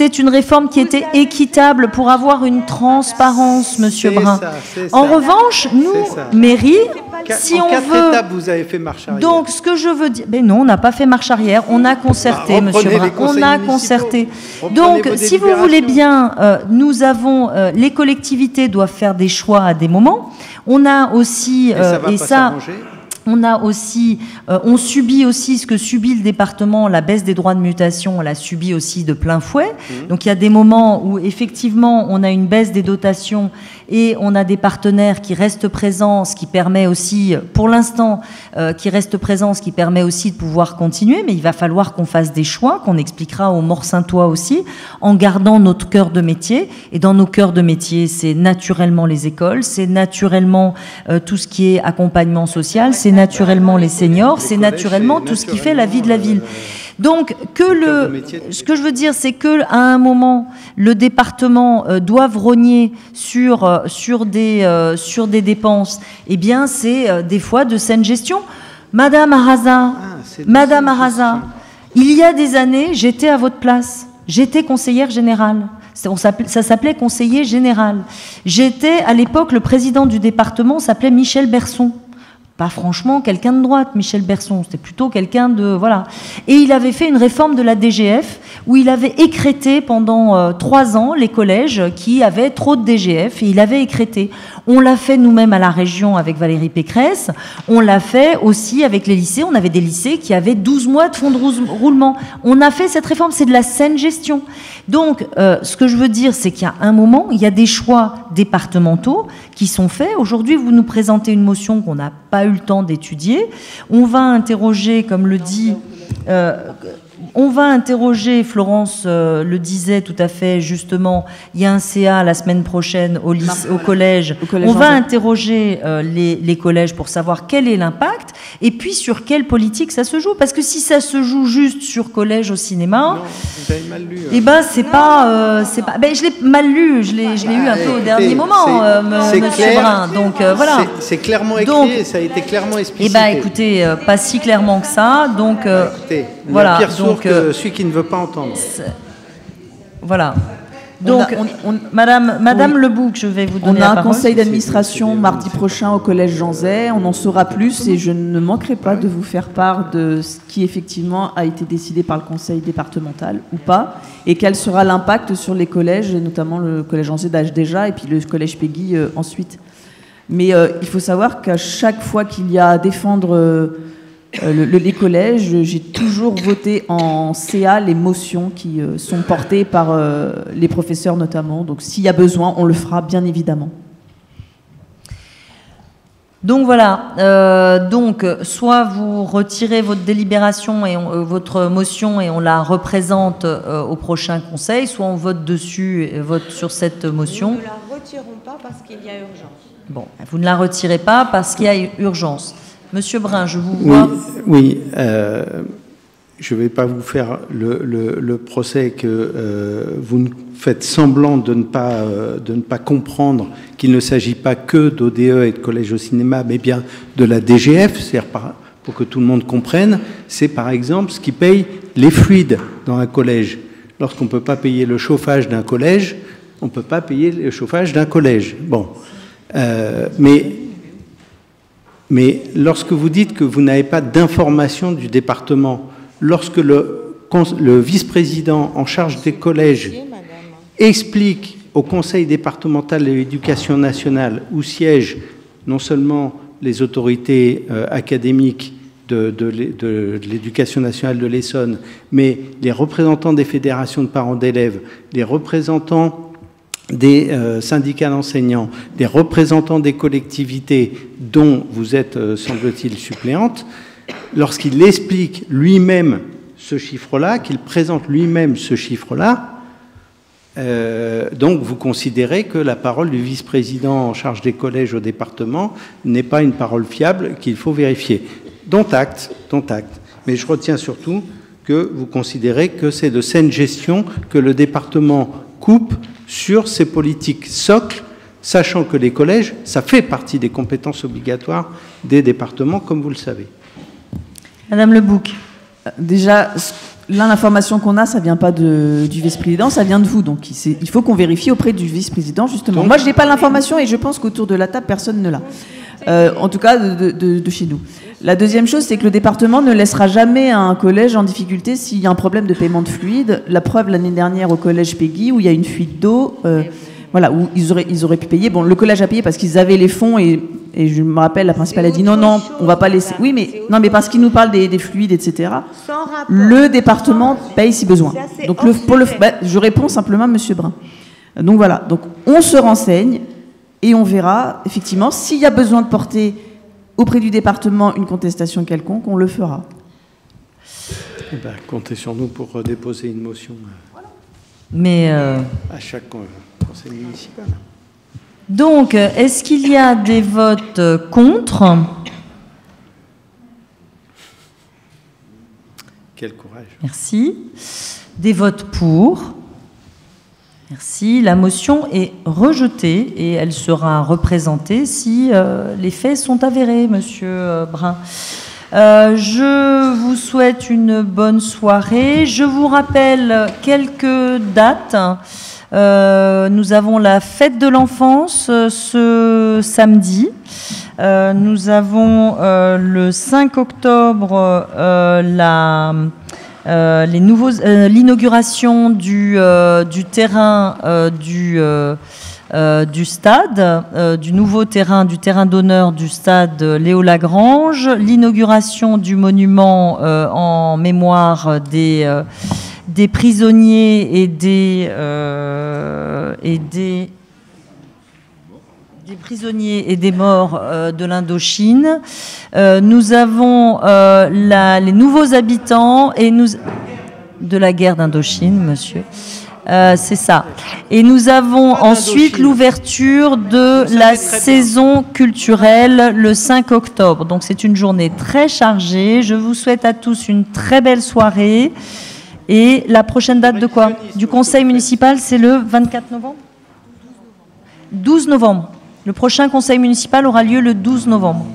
A: une réforme qui était équitable pour avoir une transparence, monsieur Brun. En revanche, nous, mairie, si on veut...
L: étapes, vous avez fait marche arrière.
A: Donc, ce que je veux dire... Mais non, on n'a pas fait marche arrière, on a concerté, monsieur Brun. On a concerté. Donc, si vous voulez bien, nous avons... les collectivités doivent faire des choix à des moments. On a aussi... on a aussi, on subit aussi ce que subit le département, la baisse des droits de mutation, on l'a subi aussi de plein fouet. Donc il y a des moments où effectivement on a une baisse des dotations et on a des partenaires qui restent présents, ce qui permet aussi, pour l'instant, qui restent présents, ce qui permet aussi de pouvoir continuer, mais il va falloir qu'on fasse des choix, qu'on expliquera aux Morsaintois aussi, en gardant notre cœur de métier. Et dans nos cœurs de métier, c'est naturellement les écoles, c'est naturellement tout ce qui est accompagnement social, c'est naturellement les seniors, c'est naturellement tout ce qui fait la vie de la ville. Donc, ce que je veux dire, c'est qu'à un moment, le département doit rogner sur des dépenses. Eh bien, c'est des fois de saine gestion. Madame Arraza, il y a des années, j'étais à votre place. J'étais conseillère générale. Ça s'appelait conseiller général. J'étais, à l'époque, le président du département s'appelait Michel Berson. Pas franchement quelqu'un de droite, Michel Berson, c'était plutôt quelqu'un de... Voilà. Et il avait fait une réforme de la DGF où il avait écrété pendant 3 ans les collèges qui avaient trop de DGF et il avait écrété. On l'a fait nous-mêmes à la région avec Valérie Pécresse, on l'a fait aussi avec les lycées, on avait des lycées qui avaient 12 mois de fonds de roulement. On a fait cette réforme, c'est de la saine gestion. Donc, ce que je veux dire, c'est qu'il y a un moment, il y a des choix départementaux qui sont faits. Aujourd'hui, vous nous présentez une motion qu'on n'a pas eu le temps d'étudier. On va interroger, comme le dit... on va interroger, Florence le disait tout à fait justement, il y a un CA la semaine prochaine au collège. On va interroger les collèges pour savoir quel est l'impact et puis sur quelle politique ça se joue. Parce que si ça se joue juste sur collège au cinéma,
L: vous avez mal lu,
A: eh ben c'est pas, ben, je l'ai mal lu, je l'ai eu un peu au dernier moment, Monsieur Brun. Donc voilà.
L: C'est clairement écrit et ça a été clairement explicité.
A: Eh ben écoutez, pas si clairement que ça. Donc
L: écoutez,
A: voilà.
L: Pire sourd que celui qui ne veut pas entendre.
A: Voilà. Donc, Madame Lebouc, je vais vous donner la parole.
K: On a un conseil d'administration mardi prochain au collège Jean Zay. On en saura plus et je ne manquerai pas de vous faire part de ce qui effectivement a été décidé par le conseil départemental ou pas et quel sera l'impact sur les collèges, et notamment le collège Jean Zay d'âge déjà et puis le collège Péguy ensuite. Mais il faut savoir qu'à chaque fois qu'il y a à défendre... les collèges, j'ai toujours voté en CA les motions qui sont portées par les professeurs notamment. Donc s'il y a besoin, on le fera bien évidemment.
A: Donc voilà, donc soit vous retirez votre délibération et votre motion et on la représente au prochain conseil, soit on vote dessus et vote sur cette motion.
C: Nous ne la retirons pas parce qu'il y a urgence.
A: Bon, vous ne la retirez pas parce qu'il y a urgence. Monsieur Brun, je vous vois.
L: Oui, je ne vais pas vous faire le procès que vous faites semblant de ne pas comprendre qu'il ne s'agit pas que d'ODE et de collège au cinéma, mais bien de la DGF, c'est-à-dire pour que tout le monde comprenne, c'est par exemple ce qui paye les fluides dans un collège. Lorsqu'on ne peut pas payer le chauffage d'un collège, on ne peut pas payer le chauffage d'un collège. Bon, mais lorsque vous dites que vous n'avez pas d'information du département, lorsque le vice-président en charge des collèges explique au conseil départemental de l'éducation nationale où siègent non seulement les autorités académiques de l'éducation nationale de l'Essonne, mais les représentants des fédérations de parents d'élèves, les représentants des syndicats d'enseignants, des représentants des collectivités dont vous êtes, semble-t-il, suppléante, lorsqu'il explique lui-même ce chiffre-là, qu'il présente lui-même ce chiffre-là, donc vous considérez que la parole du vice-président en charge des collèges au département n'est pas une parole fiable qu'il faut vérifier. Dont acte. Mais je retiens surtout que vous considérez que c'est de saine gestion que le département coupe sur ces politiques socles, sachant que les collèges, ça fait partie des compétences obligatoires des départements, comme vous le savez.
A: Madame Lebouc.
K: Déjà, là, l'information qu'on a, ça ne vient pas du vice-président, ça vient de vous. Donc, il faut qu'on vérifie auprès du vice-président, justement. Donc, moi, je n'ai pas l'information et je pense qu'autour de la table, personne ne l'a. en tout cas de chez nous. La deuxième chose, c'est que le département ne laissera jamais un collège en difficulté s'il y a un problème de paiement de fluide. La preuve, l'année dernière, au collège Peggy, où il y a une fuite d'eau, voilà, où ils auraient pu payer. Bon, le collège a payé parce qu'ils avaient les fonds et je me rappelle, la principale a dit non, on va pas laisser. Oui, mais parce qu'ils nous parlent des fluides, etc. Le département paye si besoin. Donc je réponds simplement à Monsieur Brun. Donc voilà, donc on se renseigne et on verra effectivement s'il y a besoin de porter auprès du département une contestation quelconque, on le fera.
L: Eh ben, comptez sur nous pour déposer une motion à chaque conseil municipal.
A: Donc, est-ce qu'il y a des votes contre?
L: Quel courage.
A: Merci. Des votes pour? Merci. La motion est rejetée et elle sera représentée si les faits sont avérés, Monsieur Brun. Je vous souhaite une bonne soirée. Je vous rappelle quelques dates. Nous avons la fête de l'enfance ce samedi. Nous avons le 5 octobre l'inauguration du terrain du stade, du nouveau terrain, du terrain d'honneur du stade Léo Lagrange, l'inauguration du monument en mémoire des prisonniers et des prisonniers et des morts de l'Indochine. Nous avons les nouveaux habitants de la guerre d'Indochine, monsieur. C'est ça. Et nous avons ensuite l'ouverture de la saison culturelle le 5 octobre. Donc c'est une journée très chargée. Je vous souhaite à tous une très belle soirée. Et la prochaine date de quoi? Du conseil municipal, c'est le 24 novembre 12 novembre. Le prochain conseil municipal aura lieu le 12 novembre.